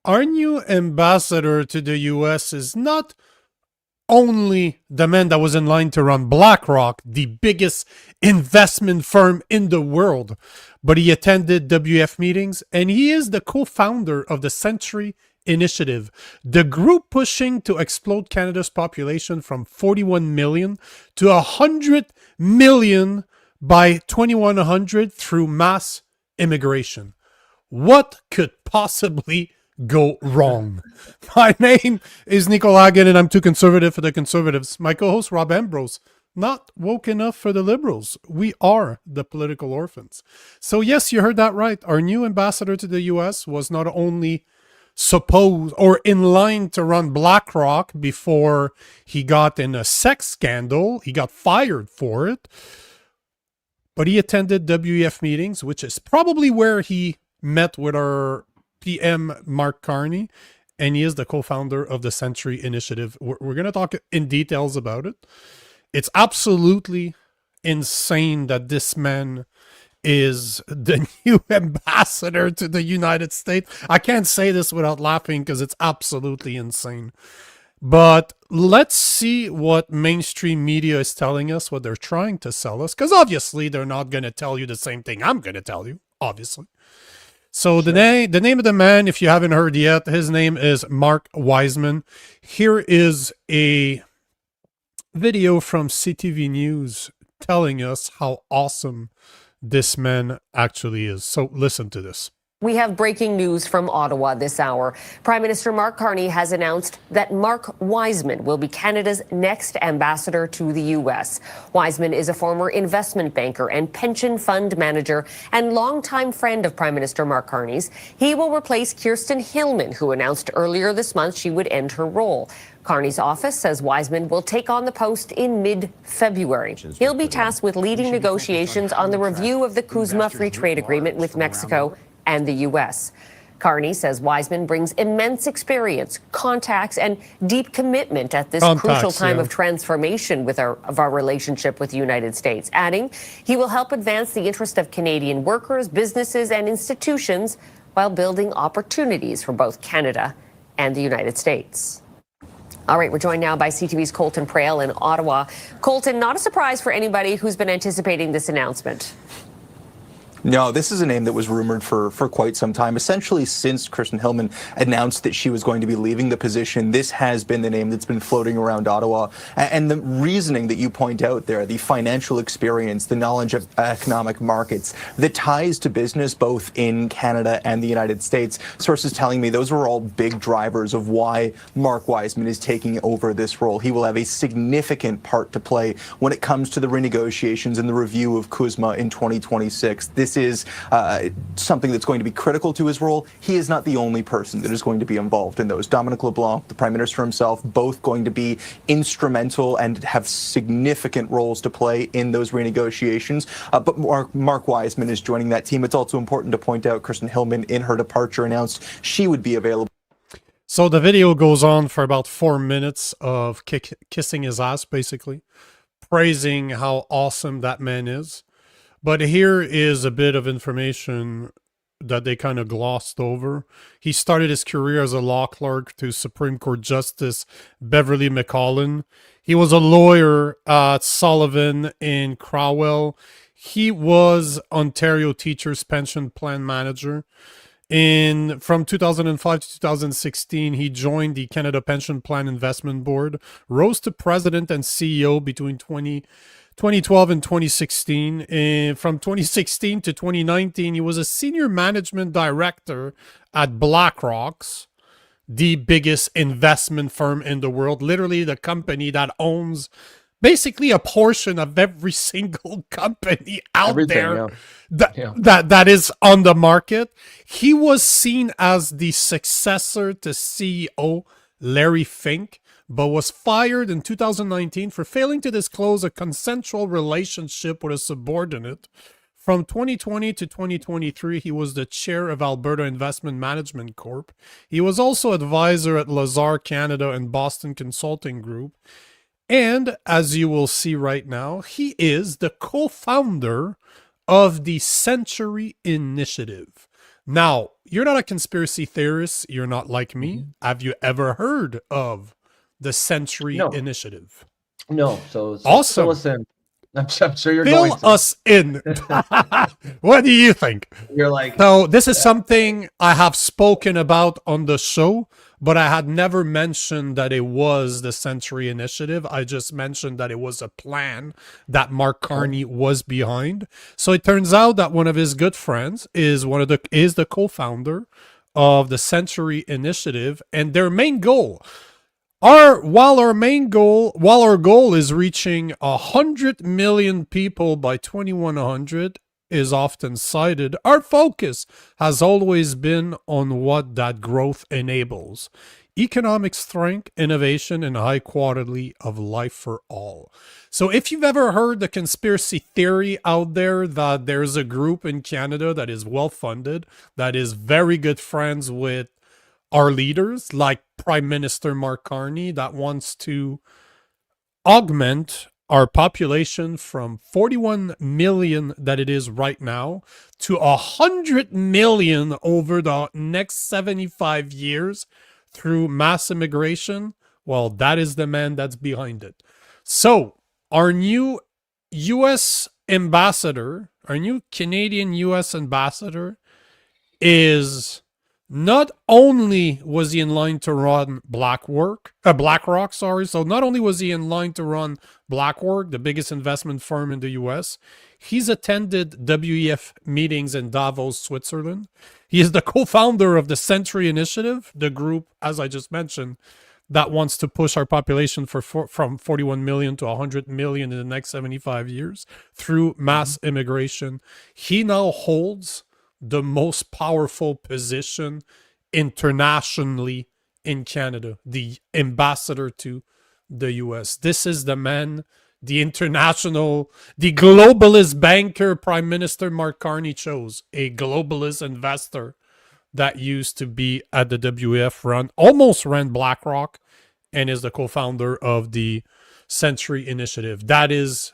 Our new ambassador to the US is not only the man that was in line to run BlackRock, the biggest investment firm in the world, but he attended WF meetings and he is the co-founder of the Century Initiative, the group pushing to explode Canada's population from 41 million to 100 million by 2100 through mass immigration. What could possibly go wrong? My name is Nico Lagan, and I'm too conservative for the conservatives. My co-host Rob Ambrose, not woke enough for the liberals. We are the political orphans. So yes, you heard that right. Our new ambassador to the US was not only supposed or in line to run BlackRock before he got in a sex scandal. He got fired for it. But he attended WEF meetings, which is probably where he met with our PM Mark Carney, and he is the co-founder of the Century Initiative. We're going to talk in details about it. It's absolutely insane that this man is the new ambassador to the United States. I can't say this without laughing because it's absolutely insane. But let's see what mainstream media is telling us, what they're trying to sell us, because obviously they're not going to tell you the same thing I'm going to tell you, obviously. So sure. The name of the man, if you haven't heard yet, his name is Mark Wiseman. Here is a video from CTV News telling us how awesome this man actually is. So listen to this. We have breaking news from Ottawa this hour. Prime Minister Mark Carney has announced that Mark Wiseman will be Canada's next ambassador to the U.S. Wiseman is a former investment banker and pension fund manager and longtime friend of Prime Minister Mark Carney's. He will replace Kirsten Hillman, who announced earlier this month she would end her role. Carney's office says Wiseman will take on the post in mid-February. He'll be tasked with leading negotiations on the review of the CUSMA free trade agreement with Mexico and the U.S. Carney says Wiseman brings immense experience, contacts, and deep commitment at this crucial time of transformation of our relationship with the United States, adding he will help advance the interest of Canadian workers, businesses, and institutions while building opportunities for both Canada and the United States. All right, we're joined now by CTV's Colton Prale in Ottawa. Colton, not a surprise for anybody who's been anticipating this announcement. No, this is a name that was rumored for quite some time. Essentially, since Kirsten Hillman announced that she was going to be leaving the position, this has been the name that's been floating around Ottawa. And the reasoning that you point out there, the financial experience, the knowledge of economic markets, the ties to business both in Canada and the United States, sources telling me those were all big drivers of why Mark Wiseman is taking over this role. He will have a significant part to play when it comes to the renegotiations and the review of CUSMA in 2026. This is something that's going to be critical to his role. He is not the only person that is going to be involved in those. Dominic LeBlanc, the Prime Minister himself, both going to be instrumental and have significant roles to play in those renegotiations. But Mark Wiseman is joining that team. It's also important to point out Kirsten Hillman, in her departure, announced she would be available. So the video goes on for about 4 minutes of kissing his ass, basically, praising how awesome that man is. But here is a bit of information that they kind of glossed over. He started his career as a law clerk to Supreme Court Justice Beverly McCollin. He was a lawyer at Sullivan in Crowell. He was Ontario Teachers Pension Plan Manager. From 2005 to 2016, he joined the Canada Pension Plan Investment Board, rose to president and CEO between 2012 and 2016. And from 2016 to 2019, he was a senior management director at BlackRock's, the biggest investment firm in the world, literally the company that owns basically a portion of every single company out there that is on the market. He was seen as the successor to CEO Larry Fink, but was fired in 2019 for failing to disclose a consensual relationship with a subordinate. From 2020 to 2023, he was the chair of Alberta Investment Management Corp. He was also advisor at Lazard Canada and Boston Consulting Group. And as you will see right now, he is the co-founder of the Century Initiative, Now, you're not a conspiracy theorist. You're not like me. Have you ever heard of the Century No. Initiative? No, so Awesome. fill us in. I'm sure you're Fill going to. us in. What do you think? You're like, So this is something I have spoken about on the show, but I had never mentioned that it was the Century Initiative. I just mentioned that it was a plan that Mark Carney was behind. So it turns out that one of his good friends is the co-founder of the Century Initiative, and their main goal. While our goal is reaching 100 million people by 2100 is often cited, our focus has always been on what that growth enables: economic strength, innovation, and high quality of life for all. So if you've ever heard the conspiracy theory out there that there's a group in Canada that is well funded, that is very good friends with our leaders, like Prime Minister Mark Carney, that wants to augment our population from 41 million that it is right now to 100 million over the next 75 years through mass immigration, well, that is the man that's behind it. So our new U.S. ambassador, our new Canadian U.S. ambassador is... Not only was he in line to run BlackRock, so not only was he in line to run BlackRock, the biggest investment firm in the US, he's attended WEF meetings in Davos, Switzerland. He is the co-founder of the Century Initiative, the group, as I just mentioned, that wants to push our population from 41 million to 100 million in the next 75 years through mass immigration. He now holds the most powerful position internationally in Canada, the ambassador to the US. This is the man, the globalist banker Prime Minister Mark Carney chose, a globalist investor that used to be at the WF almost ran BlackRock, and is the co-founder of the Century Initiative. That is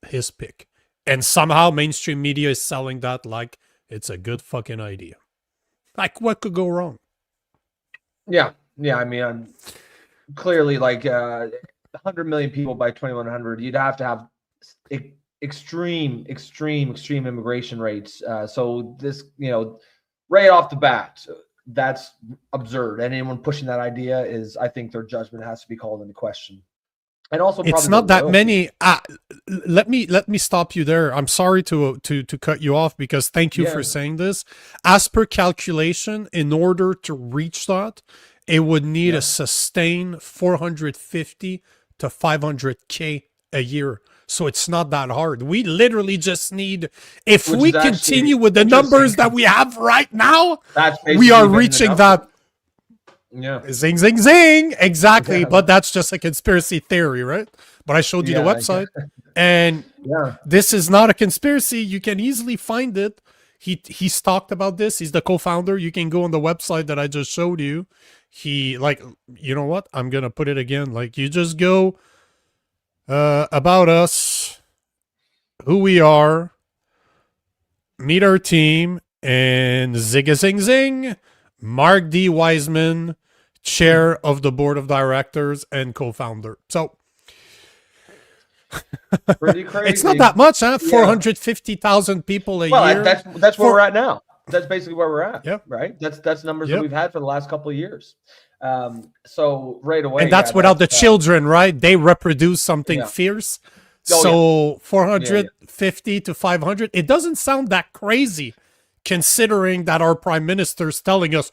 his pick. And somehow mainstream media is selling that like it's a good fucking idea. Like, what could go wrong? Yeah. I mean, I'm clearly like 100 million people by 2100. You'd have to have extreme immigration rates. So this, right off the bat, that's absurd. And anyone pushing that idea is, I think their judgment has to be called into question. And also, it's not that many. Let me stop you there. I'm sorry to cut you off, because thank you for saying this. As per calculation, in order to reach that, it would need a sustained 450 to 500K a year. So it's not that hard. We literally just need, if we continue with the numbers that we have right now, we are reaching that. Yeah. Zing, zing, zing. Exactly. Yeah. But that's just a conspiracy theory, right? But I showed you the website. And this is not a conspiracy. You can easily find it. He's talked about this. He's the co-founder. You can go on the website that I just showed you. He, like, you know what? I'm going to put it again. Like, you just go about us, who we are, meet our team, and zig a zing zing. Mark D. Wiseman, chair of the board of directors and co-founder. So pretty crazy. It's not that much, huh? 450,000 people a year. That's where we're at now. That's basically where we're at. Yeah. Right. That's numbers that we've had for the last couple of years. So right away. And that's without the children, right? They reproduce something fierce. So 450 to 500. It doesn't sound that crazy, considering that our prime minister is telling us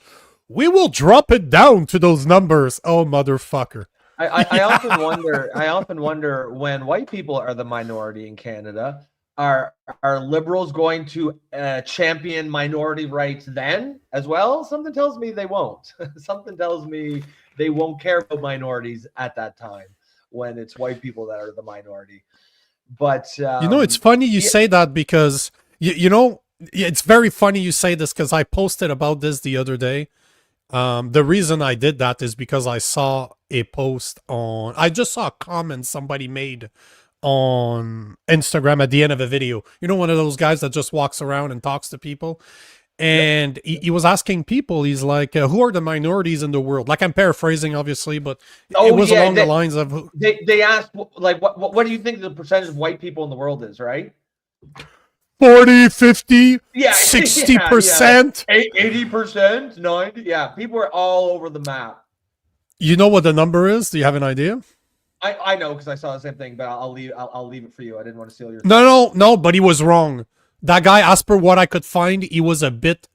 we will drop it down to those numbers. Oh, motherfucker. I often wonder when white people are the minority in Canada, are liberals going to champion minority rights then as well? Something tells me they won't. Something tells me they won't care about minorities at that time when it's white people that are the minority. But it's funny you say that, because it's very funny you say this, because I posted about this the other day. The reason I did that is because I saw a post I just saw a comment somebody made on Instagram at the end of a video. One of those guys that just walks around and talks to people. And he was asking people, he's like, who are the minorities in the world? Like, I'm paraphrasing, obviously, but it was along the lines of... They asked, like, what do you think the percentage of white people in the world is, right? 40, 50, yeah, 60%. 80%, 90. Yeah, people are all over the map. You know what the number is? Do you have an idea? I know because I saw the same thing, but I'll leave it for you. I didn't want to steal your... No, but he was wrong. That guy, as per what I could find, he was a bit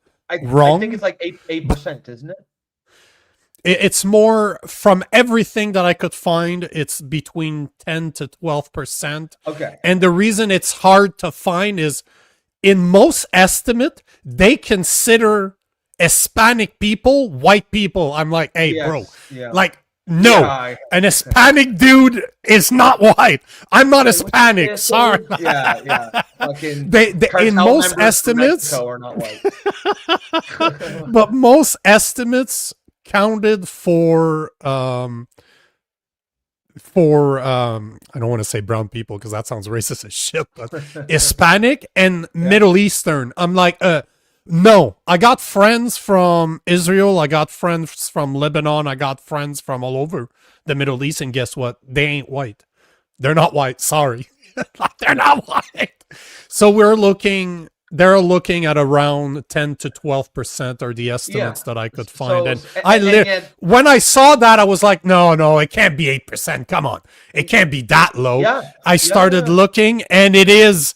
wrong. I think it's like 8%, isn't it? It's more, from everything that I could find, it's between 10 to 12%. Okay. And the reason it's hard to find is, in most estimate, they consider Hispanic people white people. I'm like, hey, Yes, bro, yeah. like, no, Yeah, an Hispanic dude is not white. I'm not Hispanic. Sorry. Yeah. Fucking They in most estimates are not white. but most estimates counted for I don't want to say brown people because that sounds racist as shit, but Hispanic and Middle Eastern. I'm like, no, I got friends from Israel, I got friends from Lebanon, I got friends from all over the Middle East, and guess what? They ain't white. They're not white. Sorry. They're not white. So they're looking at around 10 to 12% are the estimates that I could find. So, when I saw that, I was like, no, it can't be 8%. Come on. It can't be that low. Yeah, I started looking, and it is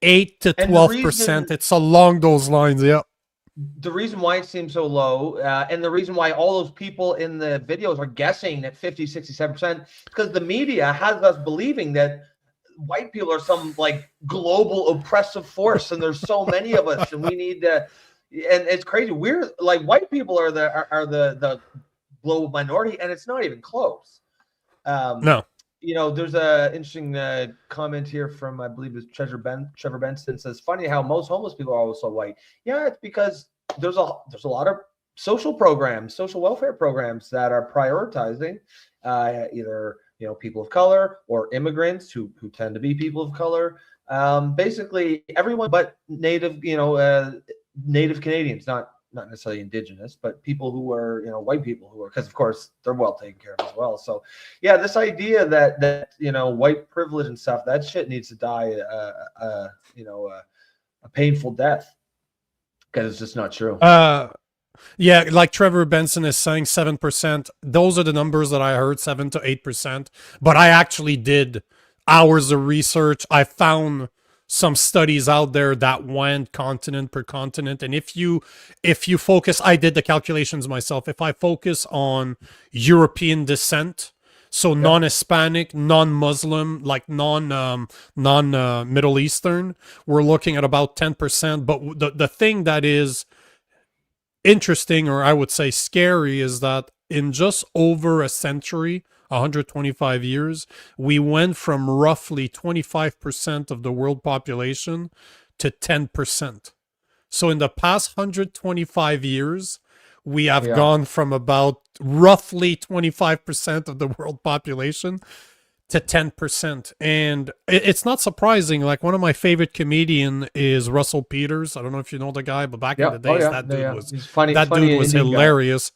8 to 12%. It's along those lines. Yeah. The reason why it seems so low, and the reason why all those people in the videos are guessing at 50, 67%, because the media has us believing that white people are some like global oppressive force, and there's so many of us, and we need to. And it's crazy. We're like, white people are the global minority, and it's not even close. No. You know, there's a interesting comment here from, I believe it's Trevor Benson, says, funny how most homeless people are also white. Yeah, it's because there's a lot of social programs, social welfare programs that are prioritizing either, you know, people of color or immigrants who tend to be people of color. Basically everyone but native, native Canadians, not necessarily indigenous, but people who are, you know, white people who are, because of course they're well taken care of as well. So yeah, this idea that you know, white privilege and stuff, that shit needs to die a painful death, because it's just not true. Yeah, like Trevor Benson is saying, 7%. Those are the numbers that I heard, 7 to 8%. But I actually did hours of research. I found some studies out there that went continent per continent. And if you focus, I did the calculations myself. If I focus on European descent, so non-Hispanic, non-Muslim, like non-Middle Eastern, we're looking at about 10%. But the thing that is interesting, or I would say scary, is that in just over a century, 125 years, we went from roughly 25% of the world population to 10%. So in the past 125 years, we have gone from about roughly 25% of the world population to 10%. And it's not surprising. Like, one of my favorite comedian is Russell Peters. I don't know if you know the guy, but back in the days, that dude was funny. That dude was hilarious.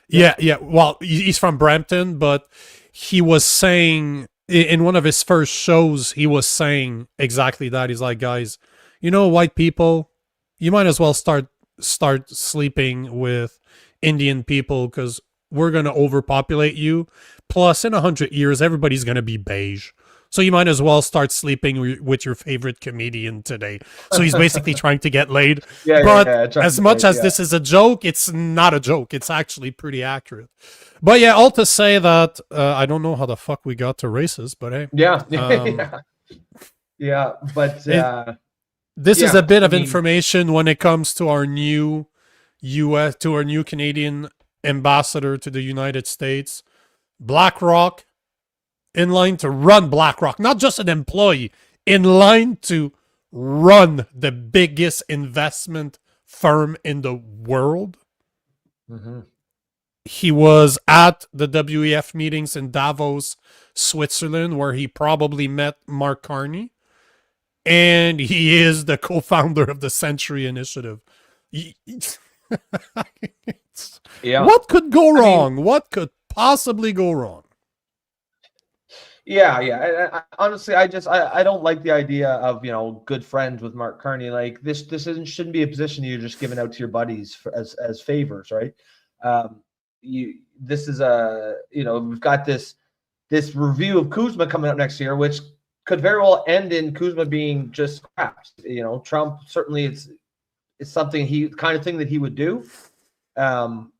Yeah. Well, he's from Brampton, but he was saying in one of his first shows, he was saying exactly that. He's like, guys, you know, white people, you might as well start sleeping with Indian people, because we're going to overpopulate you. Plus, in 100 years, everybody's going to be beige. So you might as well start sleeping with your favorite comedian today. So he's basically trying to get laid. As much as this is a joke, it's not a joke. It's actually pretty accurate. But yeah, all to say that I don't know how the fuck we got to racist, but hey. But this is a bit of information when it comes to our new Canadian ambassador to the United States. BlackRock, in line to run BlackRock, not just an employee, in line to run the biggest investment firm in the world. He was at the WEF meetings in Davos, Switzerland, where he probably met Mark Carney, and he is the co-founder of the Century Initiative. Yeah. What could go wrong? What could possibly go wrong? Yeah, yeah. Honestly, I don't like the idea of good friends with Mark Carney. Like shouldn't be a position you're just giving out to your buddies as favors, right? This is we've got this review of Kuzma coming up next year, which could very well end in Kuzma being just scrapped. Trump certainly it's something kind of thing that he would do. You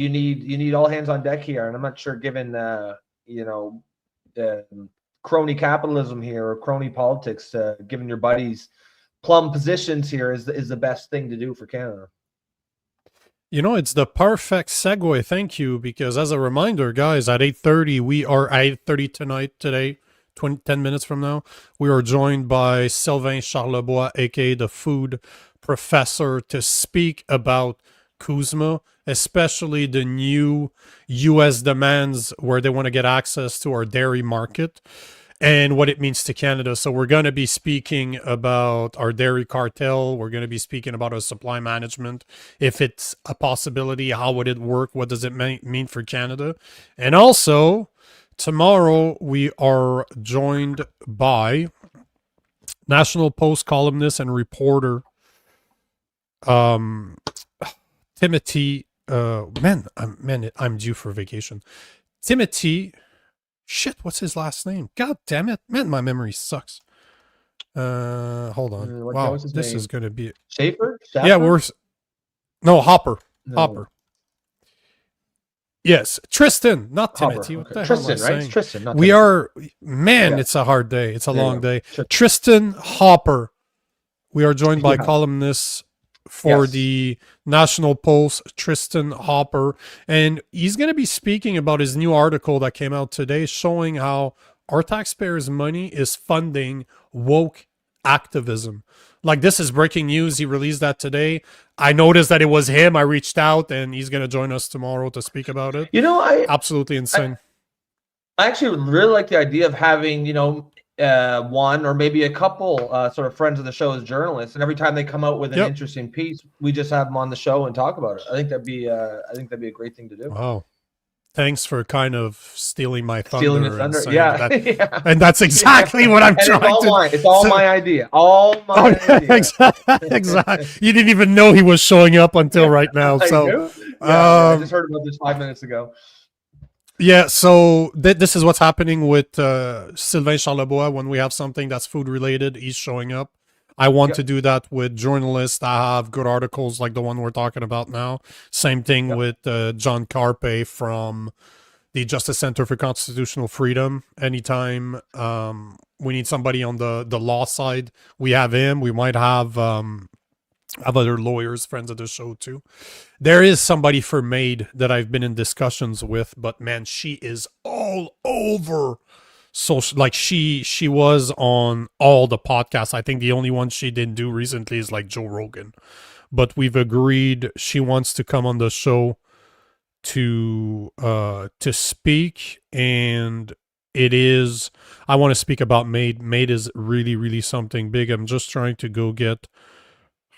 need all hands on deck here, and I'm not sure given crony capitalism here or crony politics, giving your buddies plum positions here is the best thing to do for Canada. It's the perfect segue. Thank you. Because as a reminder, guys, at 8:30, we are at 8:30 today, 10 minutes from now, we are joined by Sylvain Charlebois, aka the Food Professor, to speak about Kuzma, especially the new U.S. demands where they want to get access to our dairy market and what it means to Canada. So we're going to be speaking about our dairy cartel. We're going to be speaking about our supply management. If it's a possibility, how would it work? What does it mean for Canada? And also, tomorrow we are joined by National Post columnist and reporter Timothy, I'm due for vacation. Timothy, what's his last name? God damn it, man, my memory sucks. Hold on. Wow, this name is gonna be Schaefer? Yeah, Hopper. No. Hopper. Yes, Tristan, not Timothy. What the Tristan, hell am I right? It's Tristan. Not we Timothy. Are, man, yeah. It's a hard day. It's a long day. Tristan Hopper. We are joined by columnists for the National Post, Tristan Hopper, and he's going to be speaking about his new article that came out today showing how our taxpayers' money is funding woke activism. Like, this is breaking news. He released that today. I noticed that it was him. I reached out, and he's going to join us tomorrow to speak about it. Absolutely insane. I actually would really like the idea of having, one or maybe a couple sort of friends of the show as journalists, and every time they come out with an interesting piece, we just have them on the show and talk about it. I think that'd be a great thing to do. Wow. Thanks for kind of stealing my thunder. Yeah. And that's exactly what I'm trying to. It's all my idea. All my idea. Exactly. You didn't even know he was showing up until right now. So I just heard about this 5 minutes ago. Yeah, so this is what's happening with Sylvain Charlebois. When we have something that's food related, he's showing up. I want to do that with journalists that have good articles like the one we're talking about now. Same thing with John Carpe from the Justice Center for Constitutional Freedom. Anytime we need somebody on the law side, we have him. We might have other lawyers, friends of the show too. There is somebody for Made that I've been in discussions with, but man, she is all over. So like she was on all the podcasts. I think the only one she didn't do recently is like Joe Rogan, but we've agreed she wants to come on the show to speak. And I want to speak about Made. Made is really, really something big. I'm just trying to go get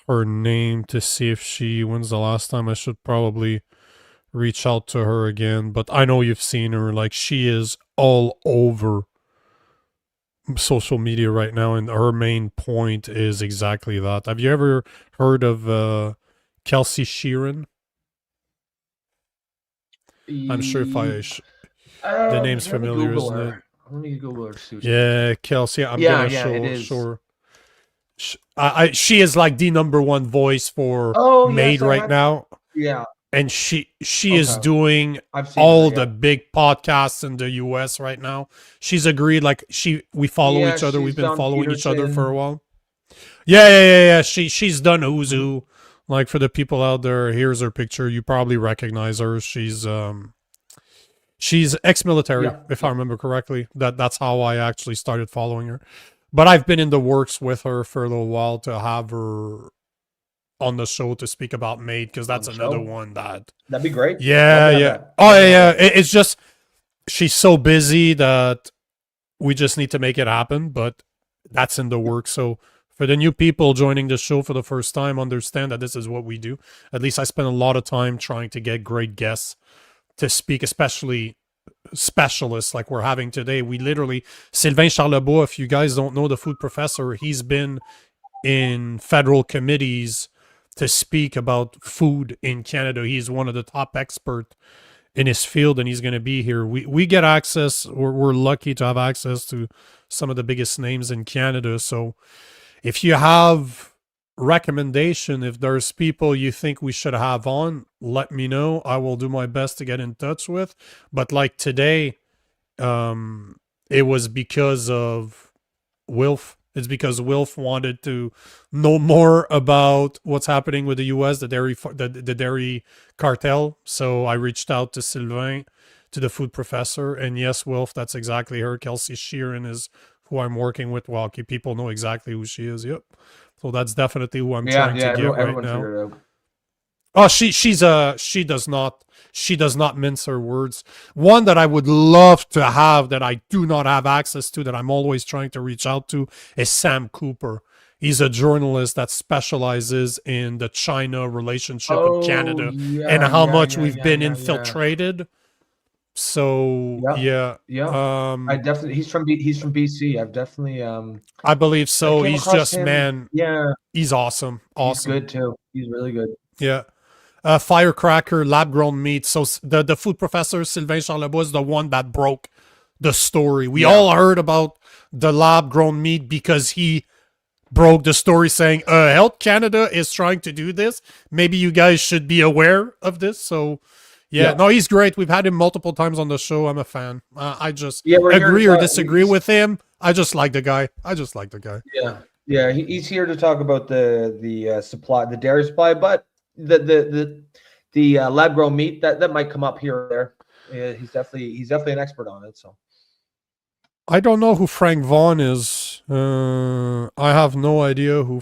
her name to see if when's the last time. I should probably reach out to her again, but I know you've seen her. Like, she is all over social media right now, and her main point is exactly that. Have you ever heard of Kelsey Sheeran? I'm sure if the name's familiar, isn't it? Let me Google her. Yeah, Kelsey. I'm gonna show. She is like the #1 voice for Made right now. Yeah. And she is doing all the big podcasts in the US right now. She's agreed, like we follow each other. We've been following each other for a while. Yeah. She's done Who's Who. Like, for the people out there, here's her picture. You probably recognize her. She's ex-military, if I remember correctly. That's how I actually started following her. But I've been in the works with her for a little while to have her on the show to speak about Made, because that's another one that'd be great. Yeah. Oh yeah. It's just she's so busy that we just need to make it happen. But that's in the works. So For the new people joining the show for the first time, understand that this is what we do. At least I spend a lot of time trying to get great guests to speak, especially specialists like we're having today. We literally, Sylvain Charlebois, if you guys don't know the food professor, he's been in federal committees to speak about food in Canada. He's one of the top experts in his field, and he's going to be here. We get access, we're lucky to have access to some of the biggest names in Canada. So if you have recommendation, if there's people you think we should have on, let me know. I will do my best to get in touch with. But like today, it was because of Wilf. It's because Wilf wanted to know more about what's happening with the U.S., the dairy cartel. So I reached out to Sylvain, to the food professor, and yes, Wilf, that's exactly her. Kelsey Sheeran is who I'm working with. Well, okay, people know exactly who she is. Yep. So that's definitely who I'm trying to get right now. Oh, she does not mince her words. One that I would love to have that I do not have access to, that I'm always trying to reach out to, is Sam Cooper. He's a journalist that specializes in the China relationship with Canada and how much we've been infiltrated. So I definitely he's from BC. I've definitely I believe so. He's just him. He's awesome. He's good too. He's really good. Yeah. Firecracker, lab-grown meat. So the food professor, Sylvain Charlebois, is the one that broke the story. We all heard about the lab-grown meat because he broke the story saying, Health Canada is trying to do this. Maybe you guys should be aware of this. So, no, he's great. We've had him multiple times on the show. I'm a fan. I just agree or disagree with him. I just like the guy. Yeah, he's here to talk about the supply, the dairy supply, but the lab grown meat that might come up here or there. Yeah, he's definitely an expert on it. So I don't know who Frank Vaughn is. I have no idea who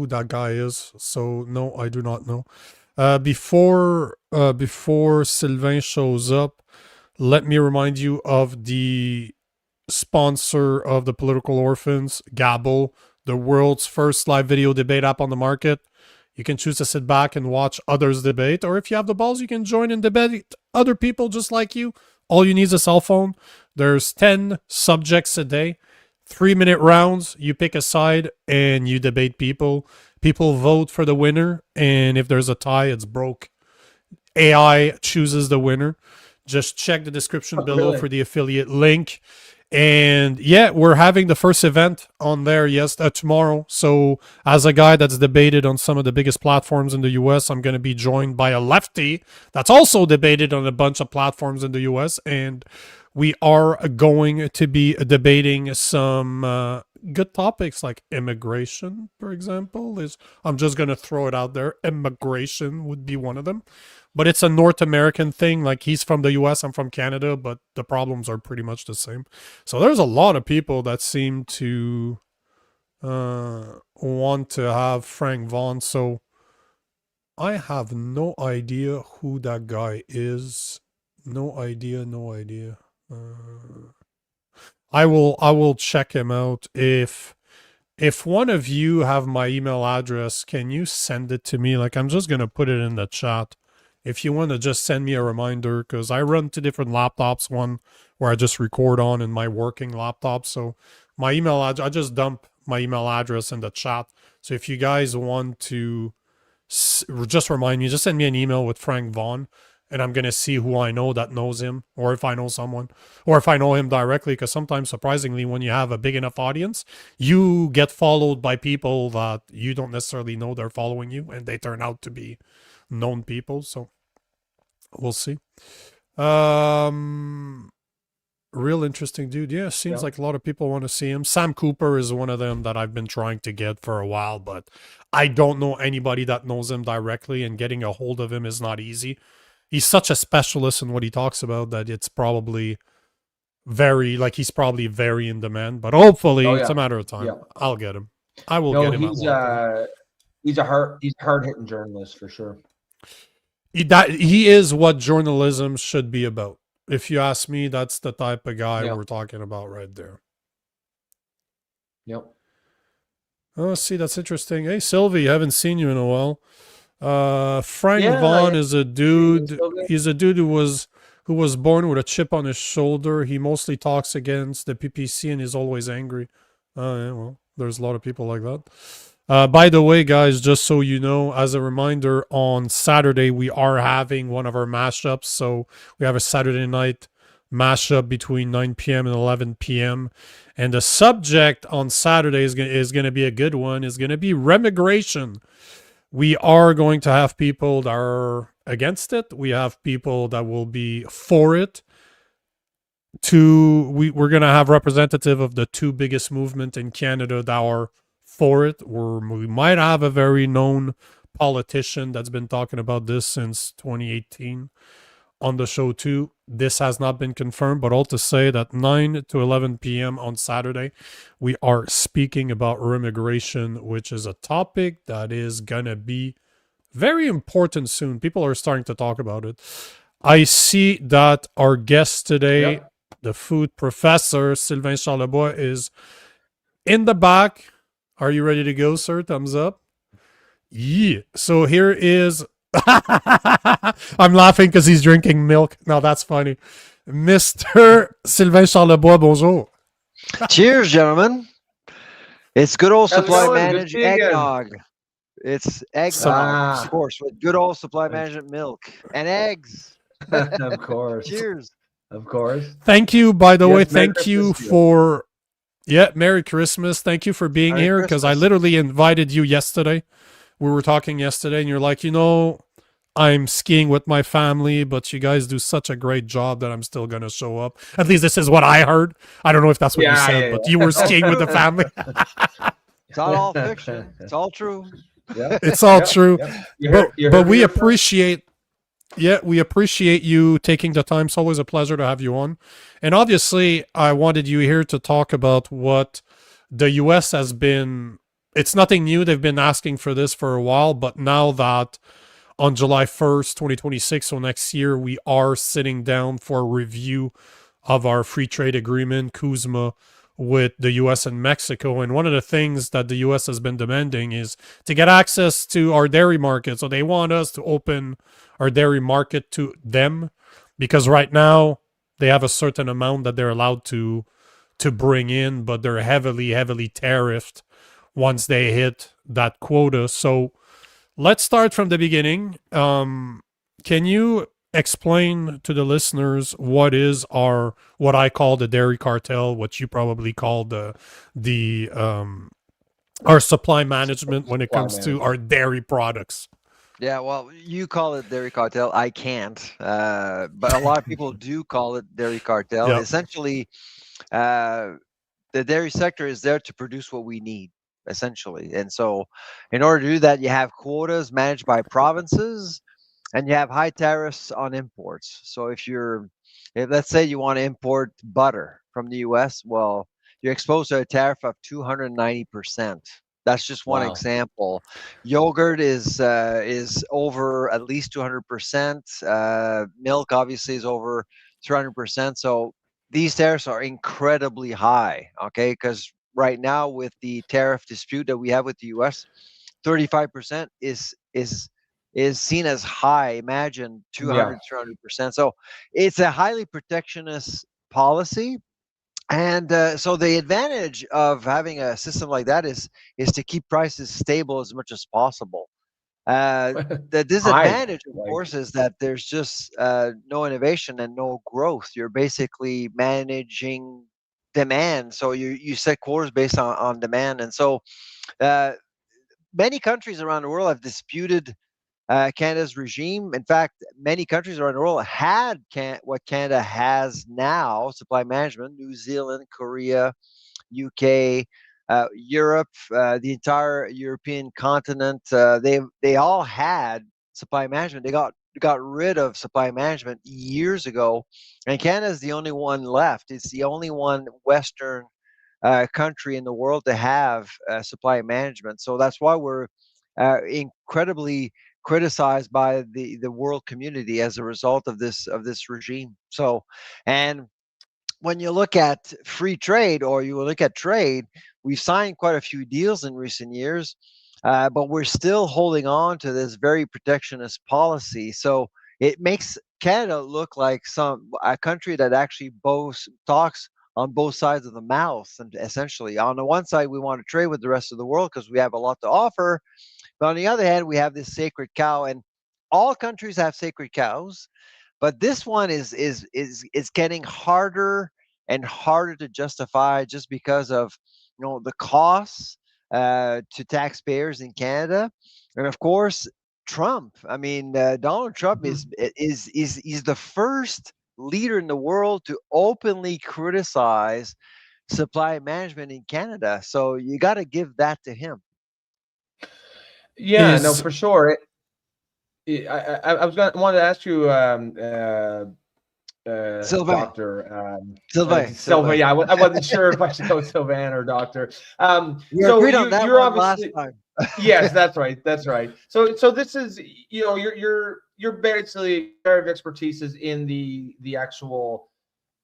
that guy is. So no, I do not know. Before Sylvain shows up, let me remind you of the sponsor of the Political Orphans, Gabble, the world's first live video debate app on the market. You can choose to sit back and watch others debate, or if you have the balls, you can join and debate other people just like you. All you need is a cell phone. There's 10 subjects a day, 3-minute rounds. You pick a side and you debate people. People vote for the winner, and if there's a tie, it's broke. AI chooses the winner. Just check the description below for the affiliate link. And we're having the first event on there tomorrow. So as a guy that's debated on some of the biggest platforms in the US, I'm going to be joined by a lefty that's also debated on a bunch of platforms in the US. And we are going to be debating some good topics like immigration, for example. I'm just going to throw it out there. Immigration would be one of them. But it's a North American thing. Like, he's from the US, I'm from Canada, but the problems are pretty much the same. So there's a lot of people that seem to want to have Frank Vaughn. So I have no idea who that guy is. No idea. I will check him out. If one of you have my email address, can you send it to me? Like, I'm just going to put it in the chat. If you want to just send me a reminder, because I run 2 different laptops, one where I just record on and my working laptop. So my email address, I just dump my email address in the chat. So if you guys want to just remind me, just send me an email with Frank Vaughn, and I'm going to see who I know that knows him, or if I know someone, or if I know him directly, because sometimes, surprisingly, when you have a big enough audience, you get followed by people that you don't necessarily know they're following you, and they turn out to be known people. So we'll see. Real interesting dude. Seems like a lot of people want to see him. Sam Cooper is one of them that I've been trying to get for a while, but I don't know anybody that knows him directly, and getting a hold of him is not easy. He's such a specialist in what he talks about that it's probably he's probably very in demand, but hopefully it's a matter of time. I'll get him. I will get him. He's a hard hitting journalist for sure. He is what journalism should be about. If you ask me, that's the type of guy we're talking about right there. Yep. Oh, see, that's interesting. Hey, Sylvie, haven't seen you in a while. Frank Yeah, Vaughn yeah. is a You dude. still good? He's a dude who was born with a chip on his shoulder. He mostly talks against the PPC and is always angry. Yeah, well, there's a lot of people like that. By the way, guys, just so you know, as a reminder, on Saturday we are having one of our mashups. So we have a Saturday night mashup between 9 p.m. and 11 p.m. And the subject on Saturday is going to be a good one. Is going to be remigration. We are going to have people that are against it. We have people that will be for it. We're going to have representative of the two biggest movement in Canada that are for it. We might have a very known politician that's been talking about this since 2018 on the show too. This has not been confirmed, but all to say that 9 to 11 p.m. on Saturday, we are speaking about remigration, which is a topic that is gonna be very important soon. People are starting to talk about it. I see that our guest today, Yep. the food professor Sylvain Charlebois, is in the back. Are you ready to go, sir? Thumbs up. Yeah. So here is. I'm laughing because he's drinking milk. No, that's funny. Mr. Sylvain Charlebois, bonjour. Cheers, gentlemen. It's good old How's it supply going? Good to managed see you again. eggnog. It's eggnog, of course, with good old supply management milk and eggs. Of course. Cheers. Of course. Thank you, by the Yes, way. Merry Thank you Christmas to you. for. Yeah, Merry Christmas. Thank you for being Merry here because I Christmas. literally invited you yesterday. We were talking yesterday, and you're like, I'm skiing with my family, but you guys do such a great job that I'm still going to show up. At least this is what I heard. I don't know if that's what you Yeah, said, yeah, but yeah. you were skiing with the family. It's not all fiction. It's all true. Yep. It's all Yep. true. Yep. You heard But me we yourself? appreciate we appreciate you taking the time. It's always a pleasure to have you on. And obviously, I wanted you here to talk about what the US has been. It's nothing new. They've been asking for this for a while, but now that on July 1st, 2026, so next year, we are sitting down for a review of our free trade agreement, CUSMA, with the US and Mexico. And one of the things that the US has been demanding is to get access to our dairy market. So they want us to open our dairy market to them because right now they have a certain amount that they're allowed to bring in, but they're heavily tariffed once they hit that quota. So let's start from the beginning. Can you explain to the listeners what I call the dairy cartel, what you probably call the our supply management when it Supply comes to management. our dairy products? Yeah, well, you call it dairy cartel. I can't. But a lot of people do call it dairy cartel. Yep. Essentially, the dairy sector is there to produce what we need, essentially. And so, in order to do that, you have quotas managed by provinces and you have high tariffs on imports. So if let's say you want to import butter from the US, well, you're exposed to a tariff of 290%. That's just one Wow. example. Yogurt is over at least 200%. Milk obviously is over 300%. So these tariffs are incredibly high. Okay, because right now with the tariff dispute that we have with the U.S., 35% is seen as high. Imagine 200, 300%. So it's a highly protectionist policy. And so the advantage of having a system like that is to keep prices stable as much as possible. The disadvantage, of course, is that there's just no innovation and no growth. You're basically managing demand. So you set quotas based on demand. And so many countries around the world have disputed Canada's regime. In fact, many countries around the world had what Canada has now, supply management. New Zealand, Korea, UK, Europe, the entire European continent. They all had supply management. They got rid of supply management years ago, and Canada is the only one left. It's the only one Western country in the world to have supply management. So that's why we're incredibly criticized by the world community as a result of this regime. So, and when you look at free trade or you look at trade, we've signed quite a few deals in recent years, but we're still holding on to this very protectionist policy. So it makes Canada look like a country that actually talks on both sides of the mouth. And essentially, on the one side, we want to trade with the rest of the world because we have a lot to offer, but on the other hand, we have this sacred cow, and all countries have sacred cows. But this one is getting harder and harder to justify just because of the costs to taxpayers in Canada, and of course Trump. I mean, Donald Trump is the first leader in the world to openly criticize supply management in Canada. So you got to give that to him. Yeah, no, for sure. I wanted to ask you, Sylvain. Doctor Sylvain. Yeah, I wasn't sure if I should go Sylvain or Doctor. We So agreed on that you're one obviously last time. yes, that's right, that's right. So this is you're basically area of expertise is in the actual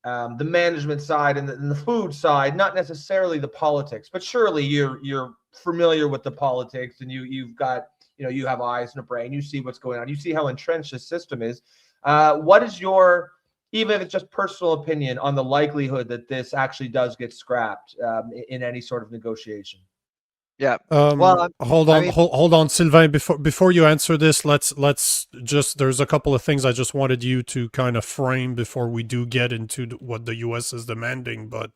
the management side and the food side, not necessarily the politics, but surely you're familiar with the politics, and you've got you have eyes and a brain. You see what's going on. You see how entrenched the system is. What is your, even if it's just personal opinion, on the likelihood that this actually does get scrapped in any sort of negotiation? Yeah. Hold on, Sylvain. Before you answer this, let's just. There's a couple of things I just wanted you to kind of frame before we do get into what the U.S. is demanding. But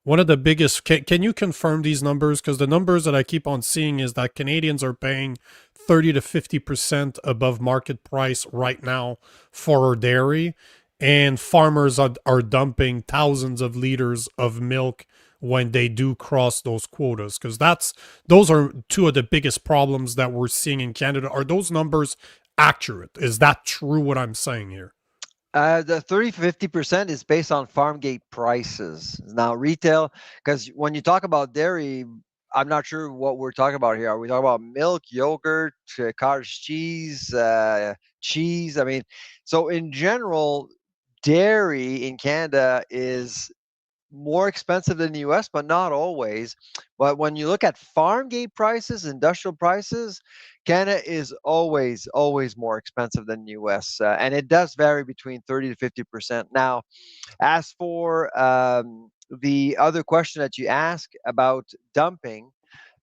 one of the biggest, can you confirm these numbers? Because the numbers that I keep on seeing is that Canadians are paying 30 to 50% above market price right now for dairy, and farmers are dumping thousands of liters of milk when they do cross those quotas, because those are two of the biggest problems that we're seeing in Canada. Are those numbers accurate? Is that true what I'm saying here? The 30-50% is based on farm gate prices. Now retail, because when you talk about dairy, I'm not sure what we're talking about here. Are we talking about milk, yogurt, cottage cheese, cheese? I mean, so in general, dairy in Canada is more expensive than the US, but not always. But when you look at farm gate prices, industrial prices, Canada is always more expensive than the US. And it does vary between 30 to 50%. Now, as for the other question that you ask about dumping,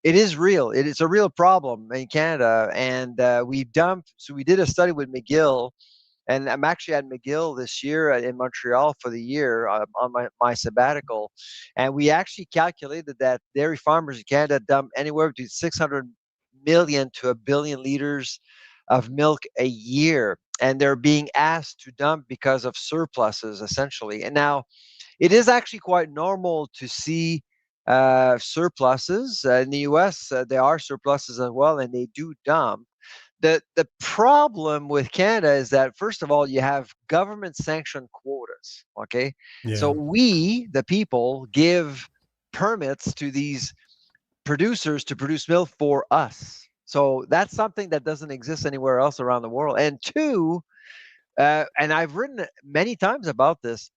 it is real. It is a real problem in Canada. And we did a study with McGill, and I'm actually at McGill this year in Montreal for the year on my sabbatical. And we actually calculated that dairy farmers in Canada dump anywhere between 600 million to 1 billion liters of milk a year. And they're being asked to dump because of surpluses, essentially. And now it is actually quite normal to see surpluses. In the US, there are surpluses as well, and they do dump. The problem with Canada is that, first of all, you have government sanctioned quotas. Okay. Yeah. So we, the people, give permits to these producers to produce milk for us. So that's something that doesn't exist anywhere else around the world. And two, and I've written many times about this,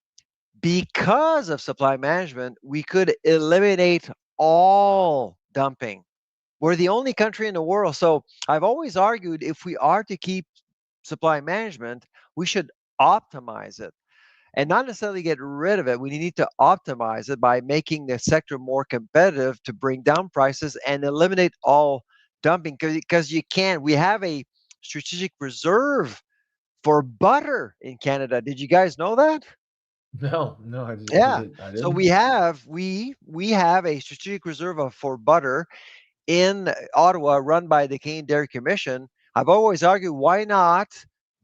because of supply management, we could eliminate all dumping. We're the only country in the world. So I've always argued, if we are to keep supply management, we should optimize it and not necessarily get rid of it. We need to optimize it by making the sector more competitive to bring down prices and eliminate all dumping, because you can. We have a strategic reserve for butter in Canada. Did you guys know that? No, I didn't. Yeah. I didn't. So we have a strategic reserve for butter in Ottawa, run by the Canadian Dairy Commission. I've always argued, why not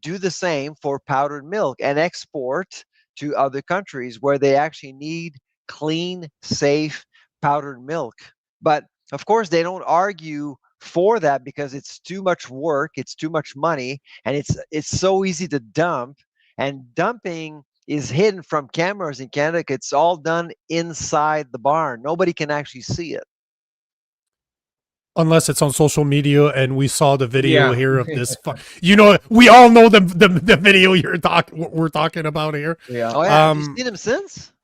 do the same for powdered milk and export to other countries where they actually need clean, safe powdered milk? But of course, they don't argue for that because it's too much work, it's too much money, and it's so easy to dump. And dumping is hidden from cameras in Canada. It's all done inside the barn. Nobody can actually see it. Unless it's on social media, and we saw the video here of this. We all know the video we're talking about here. Yeah. Oh yeah. Have you seen him since?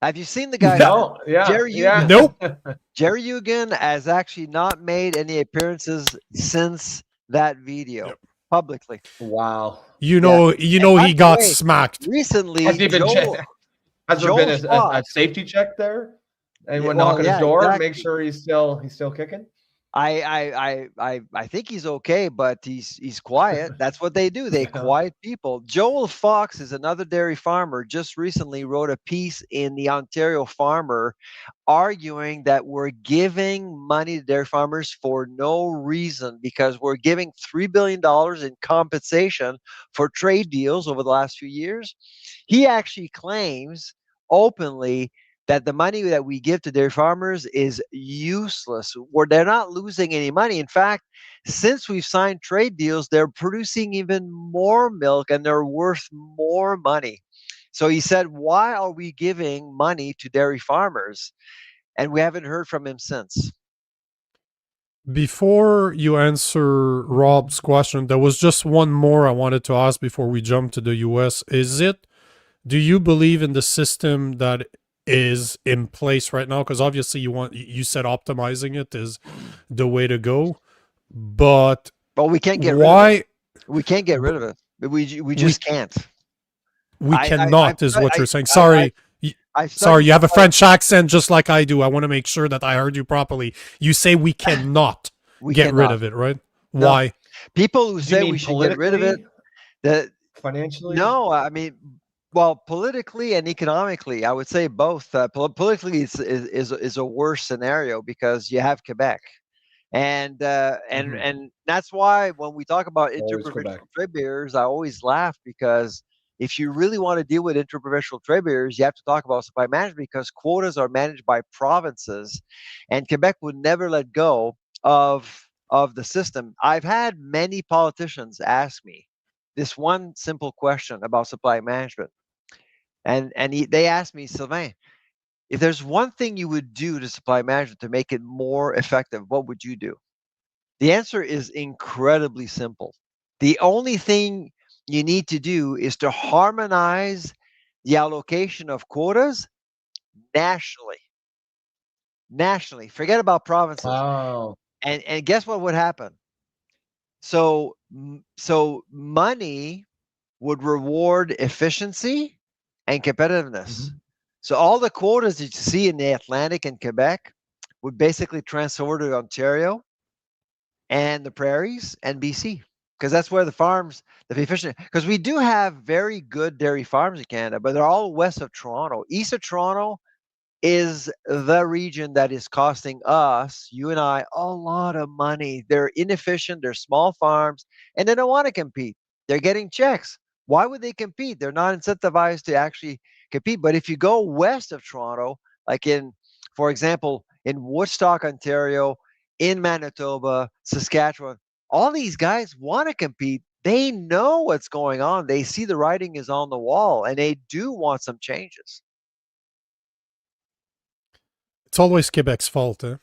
Have you seen the guy? No, yeah, Jerry yeah. Eugen. Nope. Jerry Eugen has actually not made any appearances since that video Yep. publicly. Wow. You Yeah. know, By he the got way, smacked. recently, Has he been Joel, has there Joel been a Fox, safety check there? Anyone well, knock on his yeah, door, exactly. make sure he's still kicking? I think he's okay, but he's quiet. That's what they do. They Yeah. quiet people. Joel Fox is another dairy farmer. Just recently wrote a piece in the Ontario Farmer, arguing that we're giving money to dairy farmers for no reason because we're giving $3 billion in compensation for trade deals over the last few years. He actually claims openly that the money that we give to dairy farmers is useless, where they're not losing any money. In fact, since we've signed trade deals, they're producing even more milk and they're worth more money. So he said, why are we giving money to dairy farmers? And we haven't heard from him since. Before you answer Rob's question, there was just one more I wanted to ask before we jump to the US. Do you believe in the system that is in place right now? Because obviously you said optimizing it is the way to go, but we can't get rid of it. why We can't get rid of it. We just can't. we cannot is what you're saying. Sorry. I've Sorry, you have a studied French accent just like I do. I want to make sure that I heard you properly. You say we cannot we get rid cannot. of it, right? No. Why? People who Do you say mean we should get rid of it, that financially? no, I mean, well, politically and economically, I would say both. Politically, is a worse scenario because you have Quebec, and that's why when we talk about Always interprovincial Quebec. trade barriers, I always laugh because if you really want to deal with interprovincial trade barriers, you have to talk about supply management because quotas are managed by provinces, and Quebec would never let go of the system. I've had many politicians ask me this one simple question about supply management. They asked me, Sylvain, if there's one thing you would do to supply management to make it more effective, what would you do? The answer is incredibly simple. The only thing you need to do is to harmonize the allocation of quotas nationally. Nationally. Forget about provinces. Wow. And guess what would happen? So money would reward efficiency and competitiveness. So all the quotas that you see in the Atlantic and Quebec would basically transfer to Ontario and the prairies and BC, because that's where the farms, the efficient, because we do have very good dairy farms in Canada, but they're all west of Toronto. East of Toronto is the region that is costing us, you and I, a lot of money. They're inefficient, they're small farms, and they don't want to compete. They're getting checks. Why would they compete? They're not incentivized to actually compete. But if you go west of Toronto, like for example, in Woodstock, Ontario, in Manitoba, Saskatchewan, all these guys want to compete. They know what's going on. They see the writing is on the wall, and they do want some changes. It's always Quebec's fault, eh?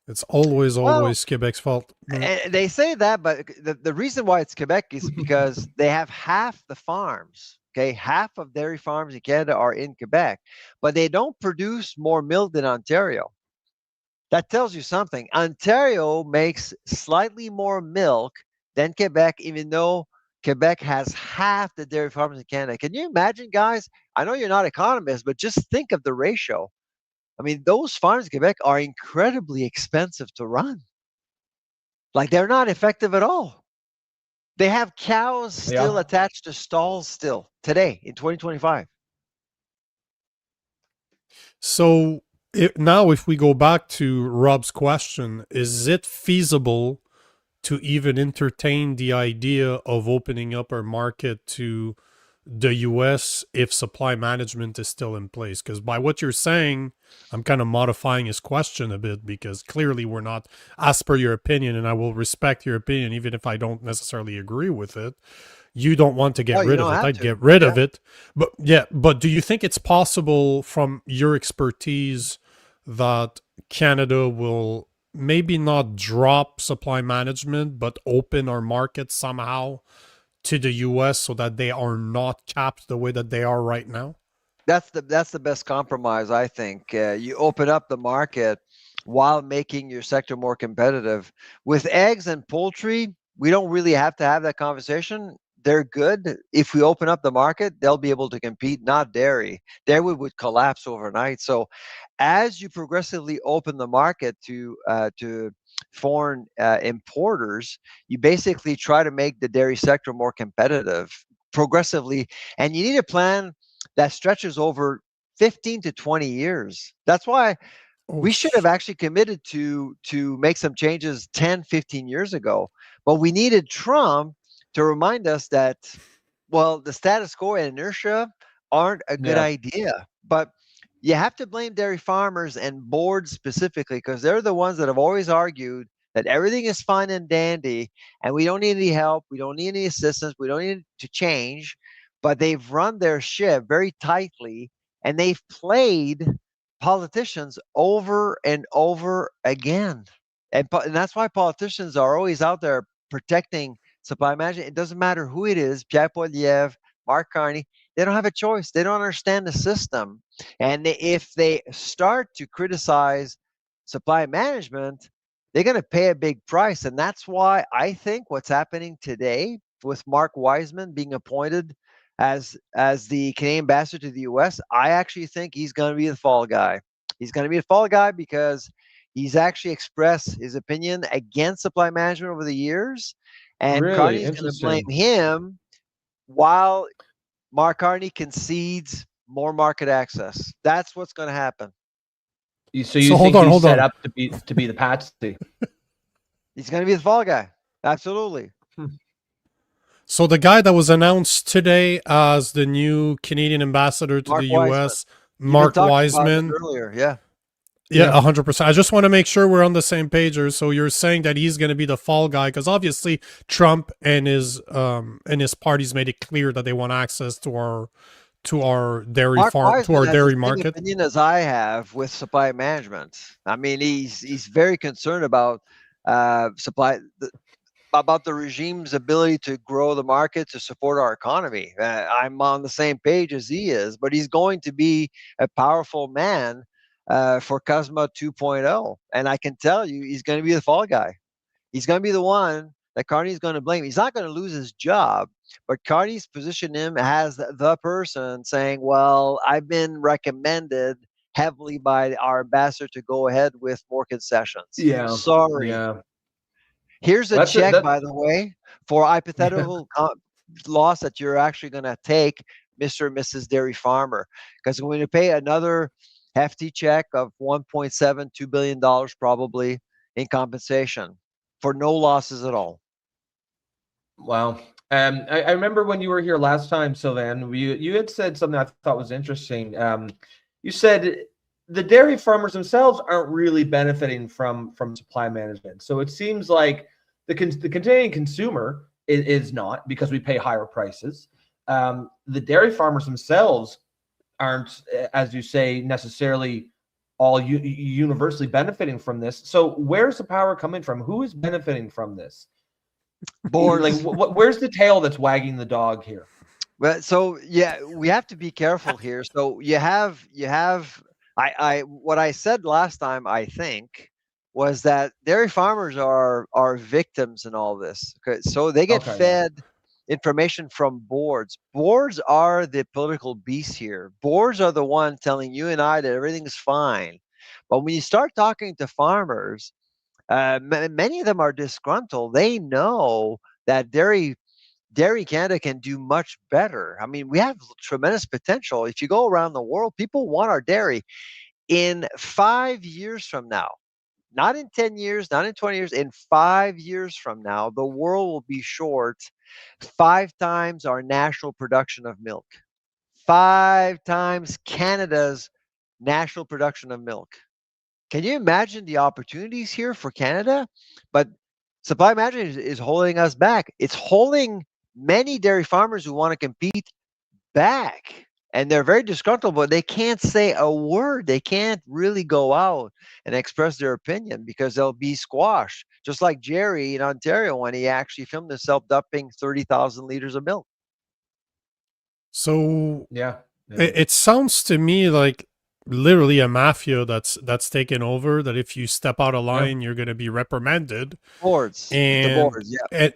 It's always Quebec's fault. And they say that, but the reason why it's Quebec is because they have half the farms. Okay, half of dairy farms in Canada are in Quebec, but they don't produce more milk than Ontario. That tells you something. Ontario makes slightly more milk than Quebec, even though Quebec has half the dairy farms in Canada. Can you imagine, guys? I know you're not economists, but just think of the ratio. I mean, those farms in Quebec are incredibly expensive to run. Like, they're not effective at all. They have cows still attached to stalls still today in 2025. So now if we go back to Rob's question, is it feasible to even entertain the idea of opening up our market to the US if supply management is still in place? Because by what you're saying, I'm kind of modifying his question a bit, because clearly we're not, as per your opinion, and I will respect your opinion even if I don't necessarily agree with it. You don't want to get rid of it. I'd get rid of it. But do you think it's possible from your expertise that Canada will maybe not drop supply management, but open our market somehow to the US so that they are not capped the way that they are right now? That's the best compromise, I think. You open up the market while making your sector more competitive. With eggs and poultry, we don't really have to have that conversation. They're good. If we open up the market, they'll be able to compete. Not dairy. Dairy would collapse overnight. So, as you progressively open the market to foreign importers, you basically try to make the dairy sector more competitive progressively, and you need a plan that stretches over 15 to 20 years. That's why Oh, we should have actually committed to make some changes 10, 15 years ago. But we needed Trump to remind us that, well, the status quo and inertia aren't a good Yeah. idea. But you have to blame dairy farmers and boards specifically, because they're the ones that have always argued that everything is fine and dandy and we don't need any help, we don't need any assistance, we don't need to change. But they've run their ship very tightly, and they've played politicians over and over again. And that's why politicians are always out there protecting supply management. It doesn't matter who it is, Pierre Poilievre, Mark Carney, they don't have a choice. They don't understand the system. And if they start to criticize supply management, they're going to pay a big price. And that's why I think what's happening today with Mark Wiseman being appointed as the Canadian ambassador to the US, I actually think he's going to be the fall guy. He's going to be the fall guy because he's actually expressed his opinion against supply management over the years, and Really Carney's going to blame interesting. him while Mark Carney concedes more market access. That's what's going to happen. So you think he's set up to be the patsy? He's going to be the fall guy. Absolutely. So the guy that was announced today as the new Canadian ambassador to Mark the Wiseman. US, Mark Wiseman. Earlier, yeah. Yeah, 100%. I just want to make sure we're on the same page here. So you're saying that he's going to be the fall guy because obviously Trump and his parties made it clear that they want access to our dairy farm, to our dairy market. Opinion as I have with supply management. I mean, he's very concerned about about the regime's ability to grow the market to support our economy. I'm on the same page as he is, but he's going to be a powerful man for CUSMA 2.0. And I can tell you, he's going to be the fall guy. He's going to be the one that Carney's going to blame. He's not going to lose his job, but Carney's positioned him as the person saying, well, I've been recommended heavily by our ambassador to go ahead with more concessions. Yeah. Sorry. Yeah. Here's a check, by the way, for hypothetical loss that you're actually going to take, Mr. and Mrs. Dairy Farmer, because we're going to pay another hefty check of $1.72 billion probably in compensation for no losses at all. Wow. I remember when you were here last time, Sylvain, you had said something I thought was interesting. You said the dairy farmers themselves aren't really benefiting from supply management. So it seems like the Canadian consumer is not, because we pay higher prices. The dairy farmers themselves aren't, as you say, necessarily all universally benefiting from this. So where's the power coming from? Who is benefiting from this? Boards. Like, where's the tail that's wagging the dog here? Well, so yeah, we have to be careful here. So you have what I said last time, I think, was that dairy farmers are victims in all this. Okay, so they get fed information from boards. Boards are the political beast here. Boards are the one telling you and I that everything's fine. But when you start talking to farmers, many of them are disgruntled. They know that Dairy Canada can do much better. I mean, we have tremendous potential. If you go around the world, people want our dairy. In 5 years from now, not in 10 years, not in 20 years, in 5 years from now, the world will be short 5 times our national production of milk, 5 times Canada's national production of milk. Can you imagine the opportunities here for Canada? But supply management is holding us back. It's holding many dairy farmers who want to compete back. And they're very disgruntled, but they can't say a word. They can't really go out and express their opinion because they'll be squashed. Just like Jerry in Ontario when he actually filmed himself dumping 30,000 liters of milk. So yeah, It sounds to me like literally a mafia that's taken over. That if you step out of line, you're going to be reprimanded, Boards, the and boards, yeah.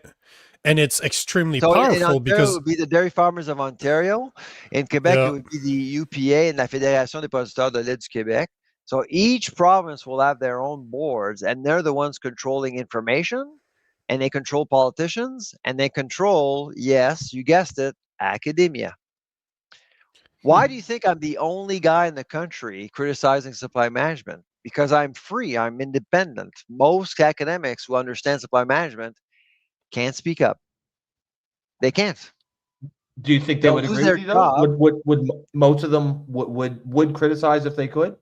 and it's extremely So in powerful Ontario, it because would be the Dairy Farmers of Ontario. In Quebec, it yeah, would be the UPA and la Fédération des producteurs de lait du Québec. So each province will have their own boards, and they're the ones controlling information, and they control politicians, and they control, yes, you guessed it, academia. Why do you think I'm the only guy in the country criticizing supply management? Because I'm free, I'm independent. Most academics who understand supply management can't speak up. They can't. Do you think they They'll would lose agree their with you though? job. Would most of them would criticize if they could?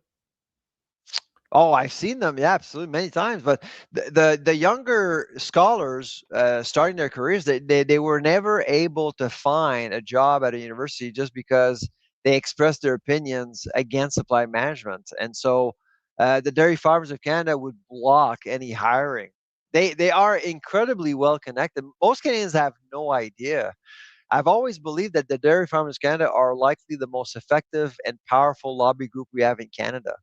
Oh, I've seen them, yeah, absolutely, many times. But the younger scholars starting their careers, they were never able to find a job at a university just because they expressed their opinions against supply management. And so the Dairy Farmers of Canada would block any hiring. They are incredibly well connected. Most Canadians have no idea. I've always believed that the Dairy Farmers of Canada are likely the most effective and powerful lobby group we have in Canada.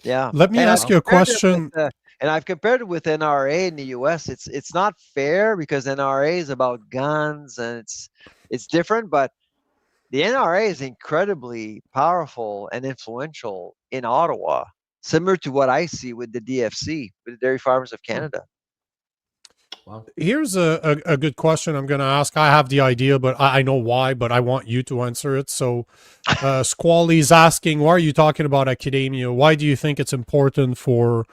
Yeah, let me and I've ask you a compared it with question. NRA in the U.S. It's not fair because NRA is about guns and it's different, but the NRA is incredibly powerful and influential in Ottawa, similar to what I see with the DFC, with the Dairy Farmers of Canada. Wow. Here's a good question I'm going to ask. I have the idea, but I know why, but I want you to answer it. So, Squally's asking, why are you talking about academia? Why do you think it's important for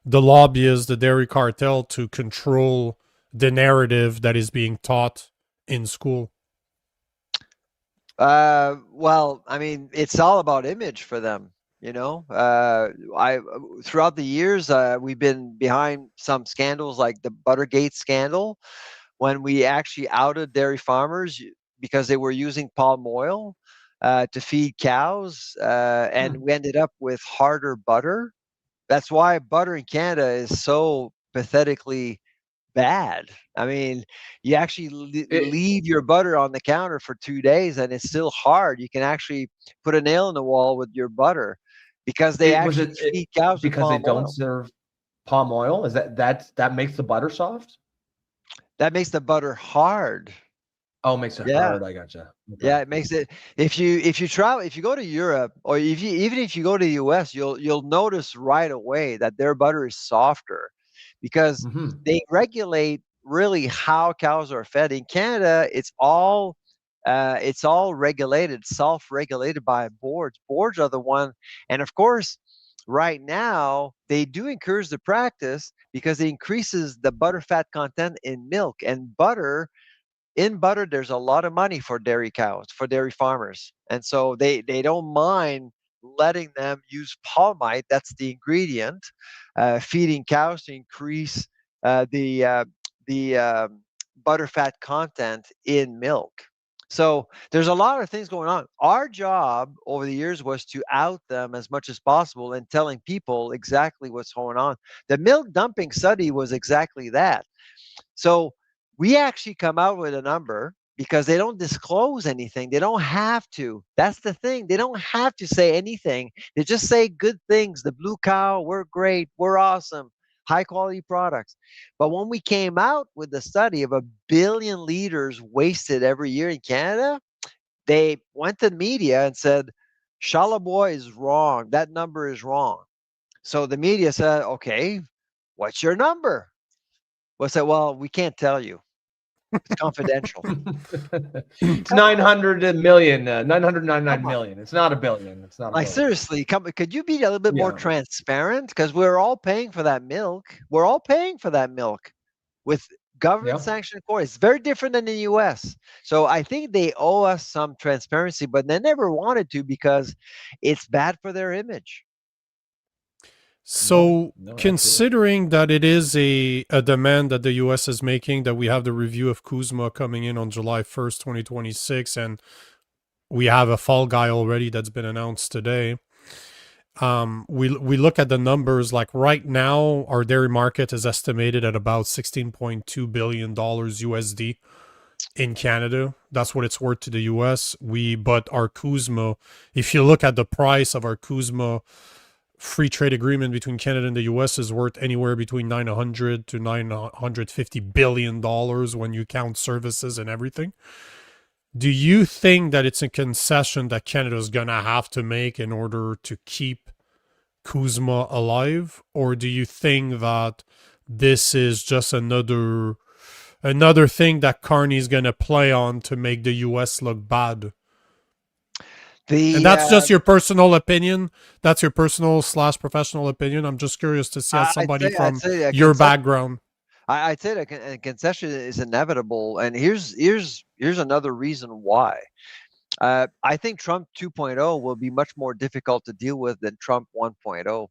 the lobbyists, the dairy cartel, to control the narrative that is being taught in school? Well, I mean, it's all about image for them. You know, I throughout the years we've been behind some scandals like the Buttergate scandal, when we actually outed dairy farmers because they were using palm oil to feed cows, and we ended up with harder butter. That's why butter in Canada is so pathetically bad. I mean, you actually leave your butter on the counter for 2 days and it's still hard. You can actually put a nail in the wall with your butter because they Was actually it feed cows with because they palm don't oil. serve palm oil? Is that makes the butter soft? That makes the butter hard. Oh, it makes it Yeah. hard. I gotcha. Okay. Yeah, it makes it. If you travel, if you go to Europe, or even if you go to the US, you'll notice right away that their butter is softer because Mhm. they regulate really how cows are fed. In Canada, it's all regulated, self-regulated by boards. Boards are the one, and of course, right now they do encourage the practice because it increases the butter fat content in milk and butter. In butter, there's a lot of money for dairy cows, for dairy farmers, and so they don't mind letting them use palmite. That's the ingredient, feeding cows to increase the butter fat content in milk. So there's a lot of things going on. Our job over the years was to out them as much as possible and telling people exactly what's going on. The milk dumping study was exactly that. So we actually come out with a number because they don't disclose anything. They don't have to. That's the thing. They don't have to say anything. They just say good things. The blue cow, we're great, we're awesome, high quality products. But when we came out with the study of 1 billion liters wasted every year in Canada, they went to the media and said, Charlebois is wrong. That number is wrong. So the media said, okay, what's your number? Well, I said, well, we can't tell you. It's confidential. It's 900 million, 999 Come on. million. It's not a billion. It's not a Like billion. seriously, could you be a little bit more Yeah. transparent? Because we're all paying for that milk. We're all paying for that milk with government Yeah. sanctioned quotas. It's very different than the US. So I think they owe us some transparency, but they never wanted to because it's bad for their image. So, No, absolutely. considering that it is a demand that the US is making, that we have the review of Kuzma coming in on July 1st, 2026, and we have a fall guy already that's been announced today. We look at the numbers. Like right now, our dairy market is estimated at about $16.2 billion USD. in Canada. That's what it's worth to the US. But our CUSMA, if you look at the price of our CUSMA free trade agreement between Canada and the US, is worth anywhere between $900 to $950 billion when you count services and everything. Do you think that it's a concession that Canada's going to have to make in order to keep CUSMA alive? Or do you think that this is just another thing that Carney's going to play on to make the US look bad? And that's just your personal opinion. That's your personal / professional opinion. I'm just curious to see as somebody from your background. I'd say that a concession is inevitable, and here's another reason why. I think Trump 2.0 will be much more difficult to deal with than Trump 1.0.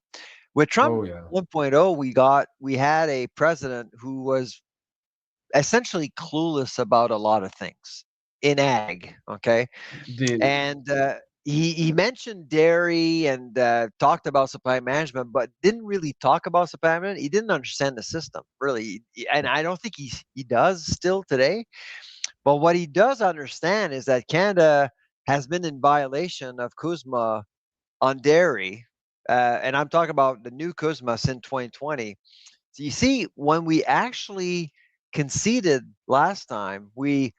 With Trump 1.0, we had a president who was essentially clueless about a lot of things in ag. Okay, and he mentioned dairy and talked about supply management, but didn't really talk about supply management. He didn't understand the system, really. And I don't think he does still today. But what he does understand is that Canada has been in violation of CUSMA on dairy. And I'm talking about the new CUSMA since 2020. So you see, when we actually conceded last time, we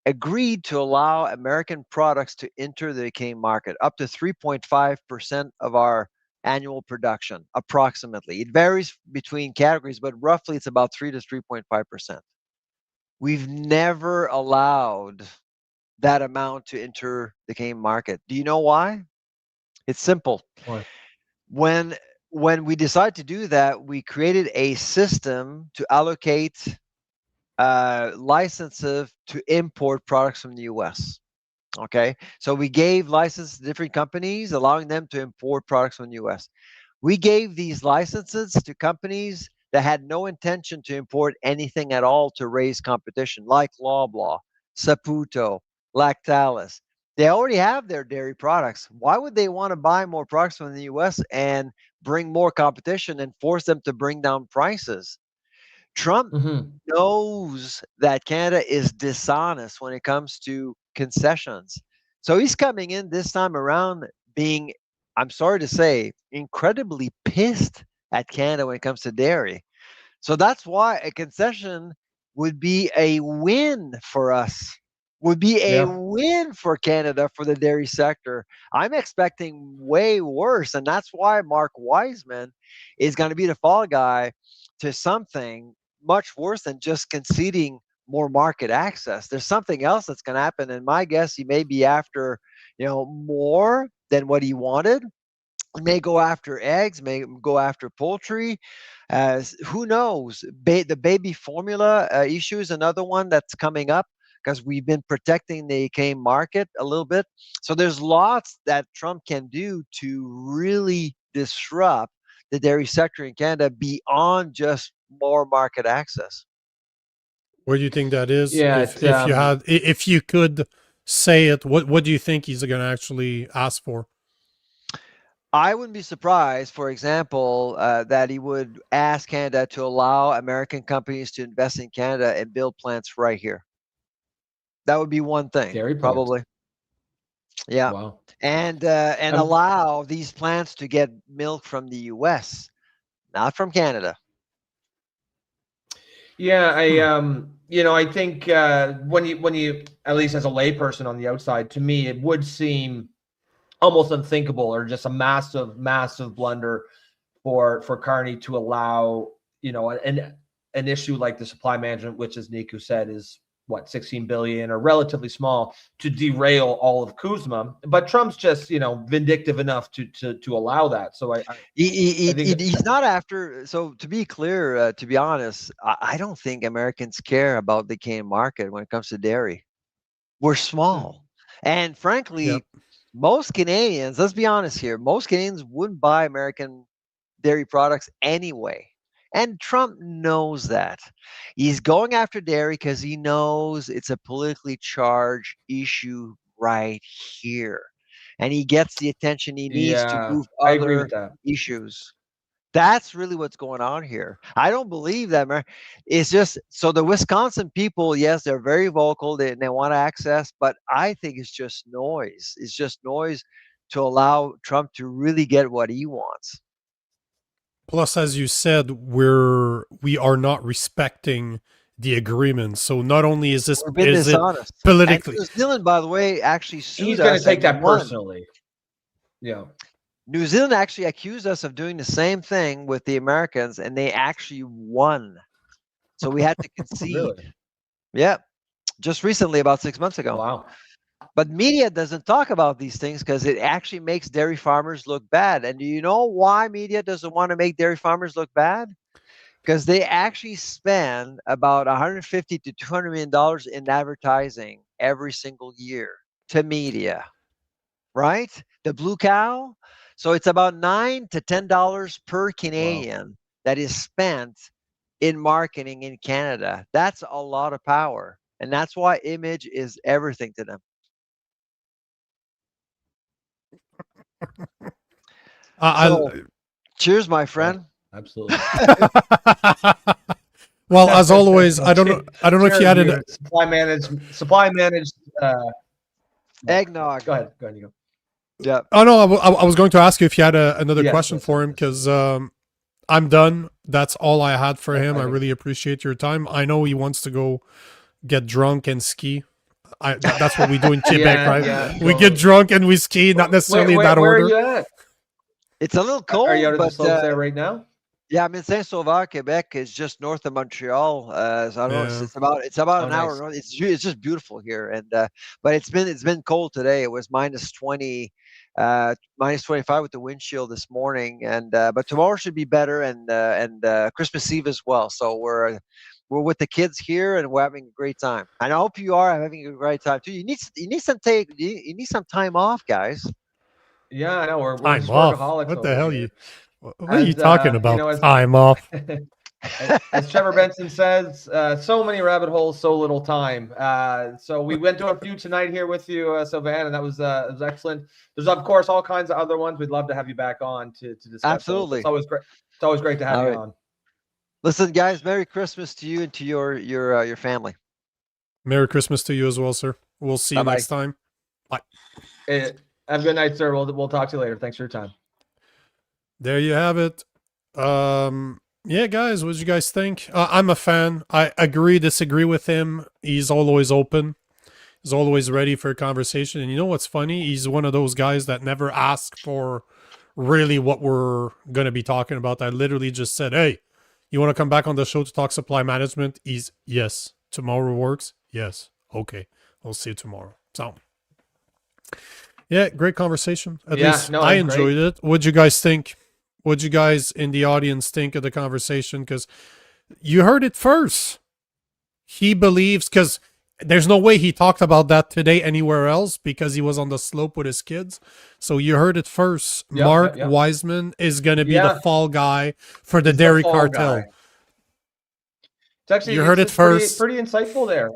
agreed to allow American products to enter the Canadian market up to 3.5% of our annual production, approximately. It varies between categories, but roughly it's about 3 to 3.5%. We've never allowed that amount to enter the Canadian market. Do you know why? It's simple. Why? When we decided to do that, we created a system to allocate licenses to import products from the US. Okay, so we gave licenses to different companies, allowing them to import products from the US. We gave these licenses to companies that had no intention to import anything at all to raise competition, like Loblaw, Saputo, Lactalis. They already have their dairy products. Why would they want to buy more products from the US and bring more competition and force them to bring down prices? Trump knows that Canada is dishonest when it comes to concessions. So he's coming in this time around being, I'm sorry to say, incredibly pissed at Canada when it comes to dairy. So that's why a concession would be a win for us, would be a win for Canada, for the dairy sector. I'm expecting way worse. And that's why Mark Wiseman is going to be the fall guy to something much worse than just conceding more market access. There's something else that's going to happen. And my guess, he may be after, more than what he wanted. He may go after eggs, may go after poultry. Who knows? The baby formula issue is another one that's coming up, because we've been protecting the Canadian market a little bit. So there's lots that Trump can do to really disrupt the dairy sector in Canada beyond just more market access. What do you think that is? If you could say it, what do you think he's going to actually ask for? I wouldn't be surprised, for example, that he would ask Canada to allow American companies to invest in Canada and build plants right here. That would be one thing, dairy probably. Plants. Yeah. Wow. And allow these plants to get milk from the US, not from Canada. Yeah, I think when you, at least as a layperson on the outside, to me, it would seem almost unthinkable, or just a massive blunder for Carney to allow, an issue like the supply management, which, as Nico said, is what, 16 billion, or relatively small, to derail all of CUSMA. But Trump's just, vindictive enough to allow that. So I think he's not after. So to be clear, to be honest, I don't think Americans care about the Canadian market when it comes to dairy. We're small, and frankly, most Canadians, let's be honest here, most Canadians wouldn't buy American dairy products anyway. And Trump knows that. He's going after dairy because he knows it's a politically charged issue right here. And he gets the attention he needs to move I agree other with that. issues. That's really what's going on here. I don't believe that, man. It's just so the Wisconsin people, yes, they're very vocal. They want to access, but I think it's just noise. It's just noise to allow Trump to really get what he wants. Plus, as you said, we are not respecting the agreement. So not only is this We're being is it dishonest. politically, And New Zealand, by the way, actually sued He's us. going to take and that won. personally. Yeah. New Zealand actually accused us of doing the same thing with the Americans, and they actually won. So we had to concede. Really? Yeah, just recently, about 6 months ago. Wow. But media doesn't talk about these things because it actually makes dairy farmers look bad. And do you know why media doesn't want to make dairy farmers look bad? Because they actually spend about $150 to $200 million in advertising every single year to media, right? The blue cow. So it's about $9 to $10 per Canadian that is spent in marketing in Canada. That's a lot of power. And that's why image is everything to them. Cheers, my friend. Absolutely. Well, as always, I don't know if you had it. Supply managed. Eggnog. Go ahead, Nico. Yeah. Oh no, I was going to ask you if you had another Yes, question yes, for him yes. because I'm done. That's all I had for him. I Okay. really appreciate your time. I know he wants to go get drunk and ski. That's what we do in Quebec, Yeah, right? yeah, We get drunk and we ski, not necessarily in that where order. are you at? It's a little cold, Are you out of the but slopes there right now? yeah, I'm in Saint-Sauveur, Quebec. Is just north of Montreal. So I don't know. Yeah. It's about Oh, an hour nice. north. It's just beautiful here, and but it's been cold today. It was minus 20, minus 25 with the wind chill this morning, and but tomorrow should be better, and Christmas Eve as well. So we're with the kids here, and we're having a great time. And I hope you are having a great time too. You need some time off, guys. Yeah, I know. We're Time just off. workaholics. What the over hell here. what are you And, talking about? as- Time off. As Trevor Benson says, so many rabbit holes, so little time. So we went to a few tonight here with you, Sylvain, and that was excellent. There's of course all kinds of other ones. We'd love to have you back on to discuss. Absolutely. It's always great. It's always great to have All you right. on. Listen, guys, Merry Christmas to you and to your family. Merry Christmas to you as well, sir. We'll see you Bye-bye. next time. Have a good night, sir. We'll talk to you later. Thanks for your time. There you have it. Yeah, guys, what did you guys think? I'm a fan. I agree, disagree with him. He's always open. He's always ready for a conversation. And you know what's funny? He's one of those guys that never ask for really what we're going to be talking about. I literally just said, hey, you want to come back on the show to talk supply management? He's, yes. Tomorrow works? Yes. Okay. We'll see you tomorrow. So, yeah, great conversation. At least no, I it was enjoyed it. What'd you guys think? What'd you guys in the audience think of the conversation? Because you heard it first. He believes, because there's no way he talked about that today anywhere else because he was on the slope with his kids. So you heard it first. Yeah, Mark yeah. Wiseman is going to be Yeah. the fall guy for the He's the dairy fall cartel. guy. It's actually You heard it it's pretty- first. Pretty insightful there.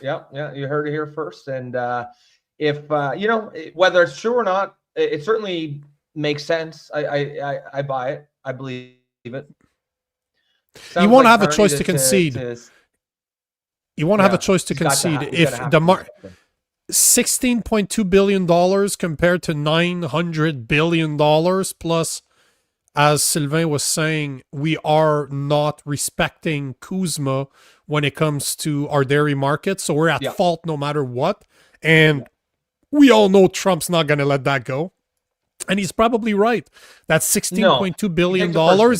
Yeah, you heard it here first. And if whether it's true or not, it certainly makes sense. I buy it. I believe it. He Sounds won't like have a Carney choice to concede. You won't have a choice to he's got concede. he's If gonna have the to do mark something. $16.2 billion compared to $900 billion plus, as Sylvain was saying, we are not respecting Kuzma when it comes to our dairy market. So we're at Yeah. fault no matter what. And we all know Trump's not going to let that go. And he's probably right. That's $16.2 billion. He takes it personally.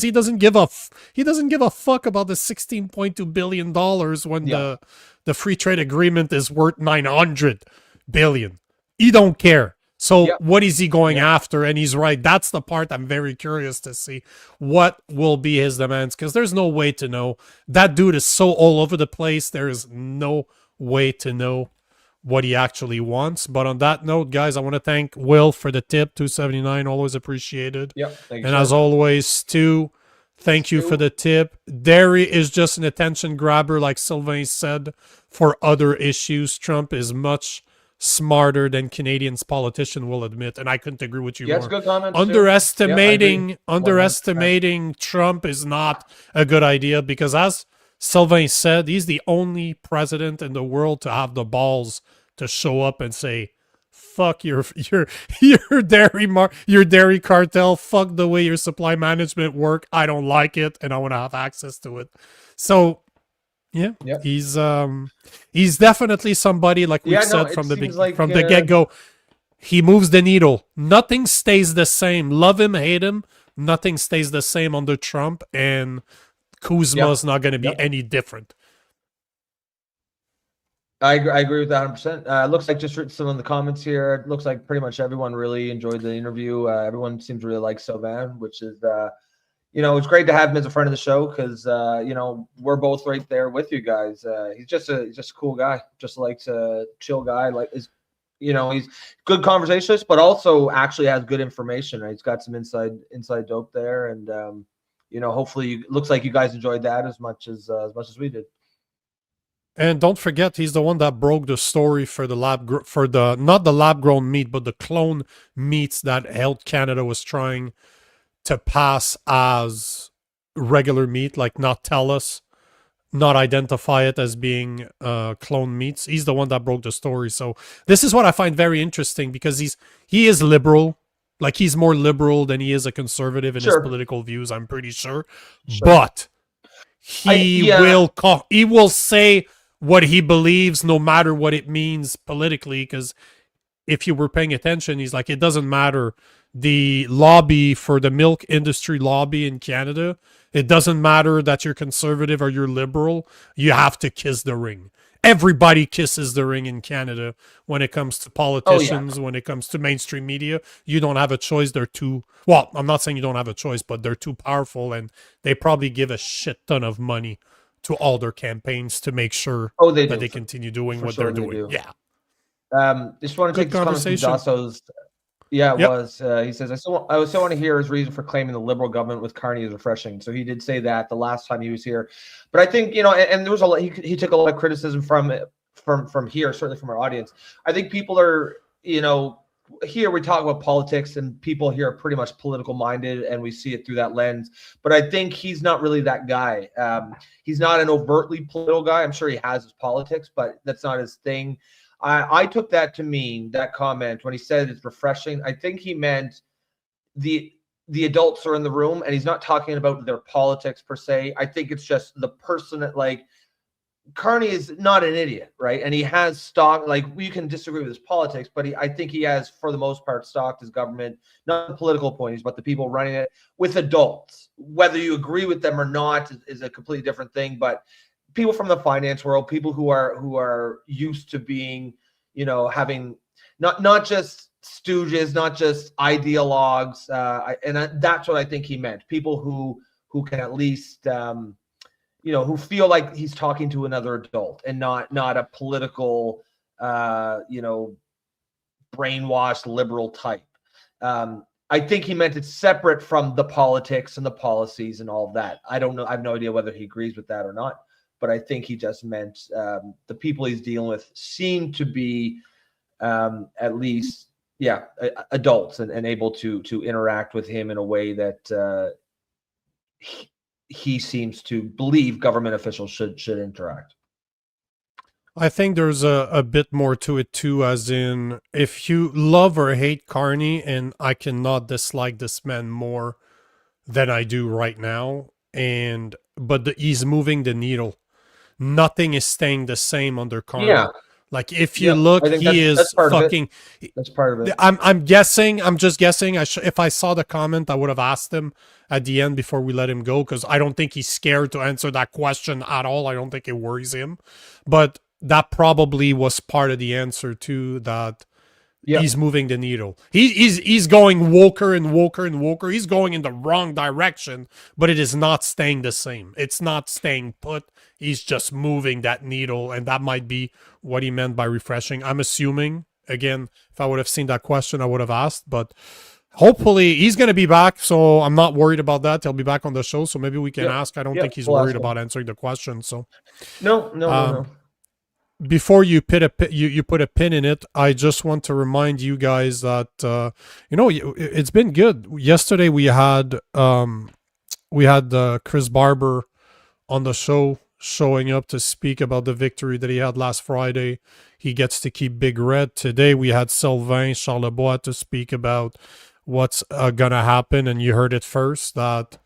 He doesn't give a fuck about the $16.2 billion when Yeah. the free trade agreement is worth $900 billion. He don't care. So Yeah. what is he going after? And he's right. That's the part I'm very curious to see. What will be his demands? Because there's no way to know. That dude is so all over the place. There is no way to know what he actually wants. But on that note, guys, I want to thank Will for the tip, $2.79, always appreciated. Yep. Thank you, And sir. as always, Stu, thank you for the tip. Dairy is just an attention grabber, like Sylvain said, for other issues. Trump is much smarter than Canadians politicians will admit, and I couldn't agree with you Yeah, more. it's a good comment. Underestimating Trump is not a good idea because, as Sylvain said, he's the only president in the world to have the balls to show up and say, "Fuck your dairy cartel. Fuck the way your supply management work. I don't like it, and I want to have access to it." So, yeah, Yep. he's definitely somebody, like we've said from the get go. He moves the needle. Nothing stays the same. Love him, hate him. Nothing stays the same under Trump, and Kuzma's not going to be any different. I agree with that 100%. Looks like just some of the comments here. It looks like pretty much everyone really enjoyed the interview. Everyone seems to really like Sylvain, which is, it's great to have him as a friend of the show because, we're both right there with you guys. He's just a cool guy, just likes a chill guy. He's good conversationalist, but also actually has good information. Right? He's got some inside dope there, and hopefully, it looks like you guys enjoyed that as much as we did. And don't forget, he's the one that broke the story for the not the lab grown meat, but the clone meats that Health Canada was trying to pass as regular meat, like not tell us, not identify it as being clone meats. He's the one that broke the story. So this is what I find very interesting because he is liberal. Like he's more liberal than he is a conservative in his political views, I'm pretty sure. But he will say what he believes, no matter what it means politically, because if you were paying attention, he's like, it doesn't matter. The lobby for the milk industry lobby in Canada, it doesn't matter that you're conservative or you're liberal. You have to kiss the ring. Everybody kisses the ring in Canada when it comes to politicians, when it comes to mainstream media. You don't have a choice. Well, I'm not saying you don't have a choice, but they're too powerful and they probably give a shit ton of money to all their campaigns to make sure that they continue doing what they're doing. Yeah. Just want to take this conversation. Dasso's. Yeah, it was. He says, I still want to hear his reason for claiming the Liberal government with Carney is refreshing. So he did say that the last time he was here. But I think, and there was he took a lot of criticism from here, certainly from our audience. I think people are, here we talk about politics and people here are pretty much political minded and we see it through that lens. But I think he's not really that guy. He's not an overtly political guy. I'm sure he has his politics, but that's not his thing. I took that to mean, that comment, when he said it's refreshing, I think he meant the adults are in the room and he's not talking about their politics per se. I think it's just the person that, like, Carney is not an idiot, right? And he has stock, like, you can disagree with his politics, but I think he has, for the most part, stocked his government, not the political points, but the people running it with adults. Whether you agree with them or not is a completely different thing, but people from the finance world, people who are used to being, having not just stooges, not just ideologues, and that's what I think he meant. People who can at least, who feel like he's talking to another adult and not a political, brainwashed liberal type. I think he meant it separate from the politics and the policies and all of that. I don't know. I have no idea whether he agrees with that or not. But I think he just meant the people he's dealing with seem to be at least, adults and able to interact with him in a way that he seems to believe government officials should interact. I think there's a bit more to it too, as in, if you love or hate Carney, and I cannot dislike this man more than I do right now, but he's moving the needle. Nothing is staying the same under Carney. Yeah. Like, if you look, he is fucking. That's part of it. I'm just guessing. If I saw the comment, I would have asked him at the end before we let him go, because I don't think he's scared to answer that question at all. I don't think it worries him. But that probably was part of the answer to that. He's moving the needle. He's going woker and woker and woker. He's going in the wrong direction, but it is not staying the same. It's not staying put. He's just moving that needle, and that might be what he meant by refreshing. I'm assuming, again, if I would have seen that question, I would have asked, but hopefully he's going to be back, so I'm not worried about that. He'll be back on the show, so maybe we can ask. I don't think he's worried about answering the question. So No. before you put you put a pin in it, I just want to remind you guys that it's been good. Yesterday we had Chris Barber on the show, showing up to speak about the victory that he had last Friday. He gets to keep Big Red. Today we had Sylvain Charlebois to speak about what's gonna happen, and you heard it first that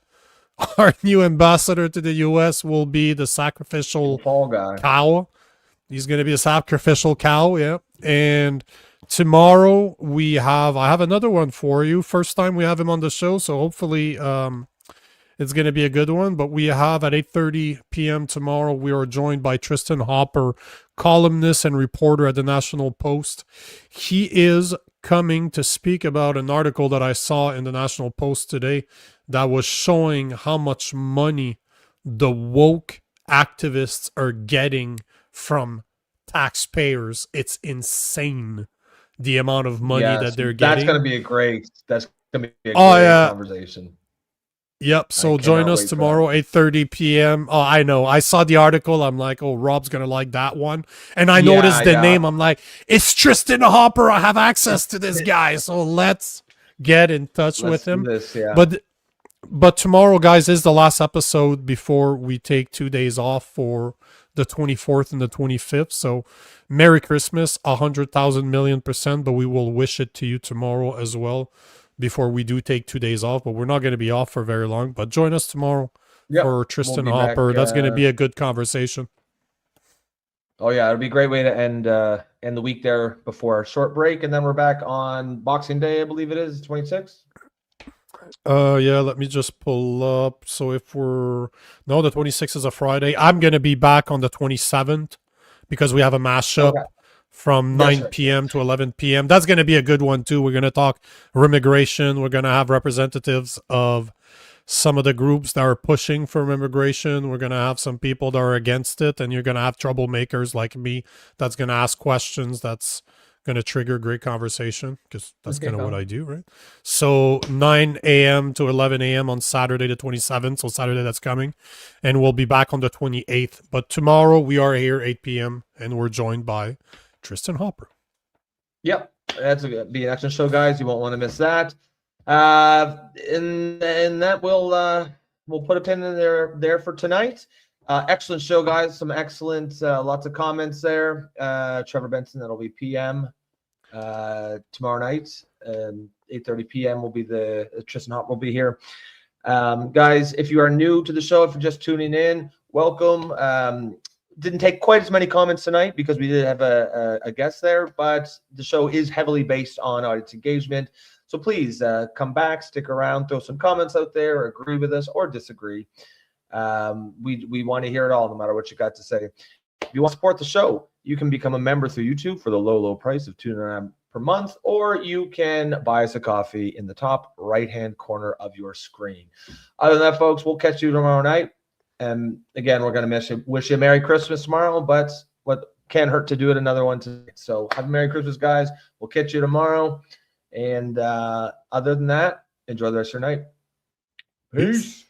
our new ambassador to the US will be the sacrificial Fall guy. cow. He's going to be a sacrificial cow, yeah. And tomorrow I have another one for you. First time we have him on the show, so hopefully it's going to be a good one. But we have at 8:30 p.m. tomorrow, we are joined by Tristan Hopper, columnist and reporter at the National Post. He is coming to speak about an article that I saw in the National Post today that was showing how much money the woke activists are getting from taxpayers. It's insane the amount of money that they're getting. That's going to be a great conversation. Yep. So join us tomorrow, 8:30 p.m. Oh, I know. I saw the article. I'm like, oh, Rob's going to like that one. And I noticed the name. I'm like, it's Tristan Hopper. I have access to this guy. So let's get in touch with him. But tomorrow, guys, is the last episode before we take 2 days off for the 24th and the 25th. So Merry Christmas, 100,000,000,000%, but we will wish it to you tomorrow as well before we do take 2 days off. But we're not going to be off for very long. But join us tomorrow for Tristan Hopper. That's going to be a good conversation. Oh, yeah. It'll be a great way to end the week there before a short break. And then we're back on Boxing Day, I believe it is, 26th. Yeah, let me just pull up. So the 26th is a Friday. I'm going to be back on the 27th because we have a mashup from 9 p.m. to 11 p.m. That's going to be a good one too. We're going to talk immigration. We're going to have representatives of some of the groups that are pushing for immigration. We're going to have some people that are against it, and you're going to have troublemakers like me that's going to ask questions. That's going to trigger great conversation because that's kind of what I do, right? So 9 a.m. to 11 a.m. on Saturday the 27th, so Saturday that's coming, and we'll be back on the 28th. But tomorrow we are here 8 p.m. and we're joined by Tristan Hopper. Yep, that's going to be an action show, guys. You won't want to miss that. And that we'll put a pin in there for tonight. Excellent show, guys. Some excellent, lots of comments there. Trevor Benson, that'll be PM tomorrow night. 8:30 p.m. will be the Tristan Hopper will be here. Guys, if you are new to the show, if you're just tuning in, welcome. Didn't take quite as many comments tonight because we did have a guest there, but the show is heavily based on audience engagement. So please come back, stick around, throw some comments out there, agree with us or disagree. We want to hear it all, no matter what you got to say. If you want to support the show, you can become a member through YouTube for the low price of $2.99 per month, or you can buy us a coffee in the top right-hand corner of your screen. Other than that, folks, we'll catch you tomorrow night. And again, we're going to wish you a Merry Christmas tomorrow, but what can't hurt to do it another one today. So have a Merry Christmas, guys. We'll catch you tomorrow. And other than that, enjoy the rest of your night. Peace.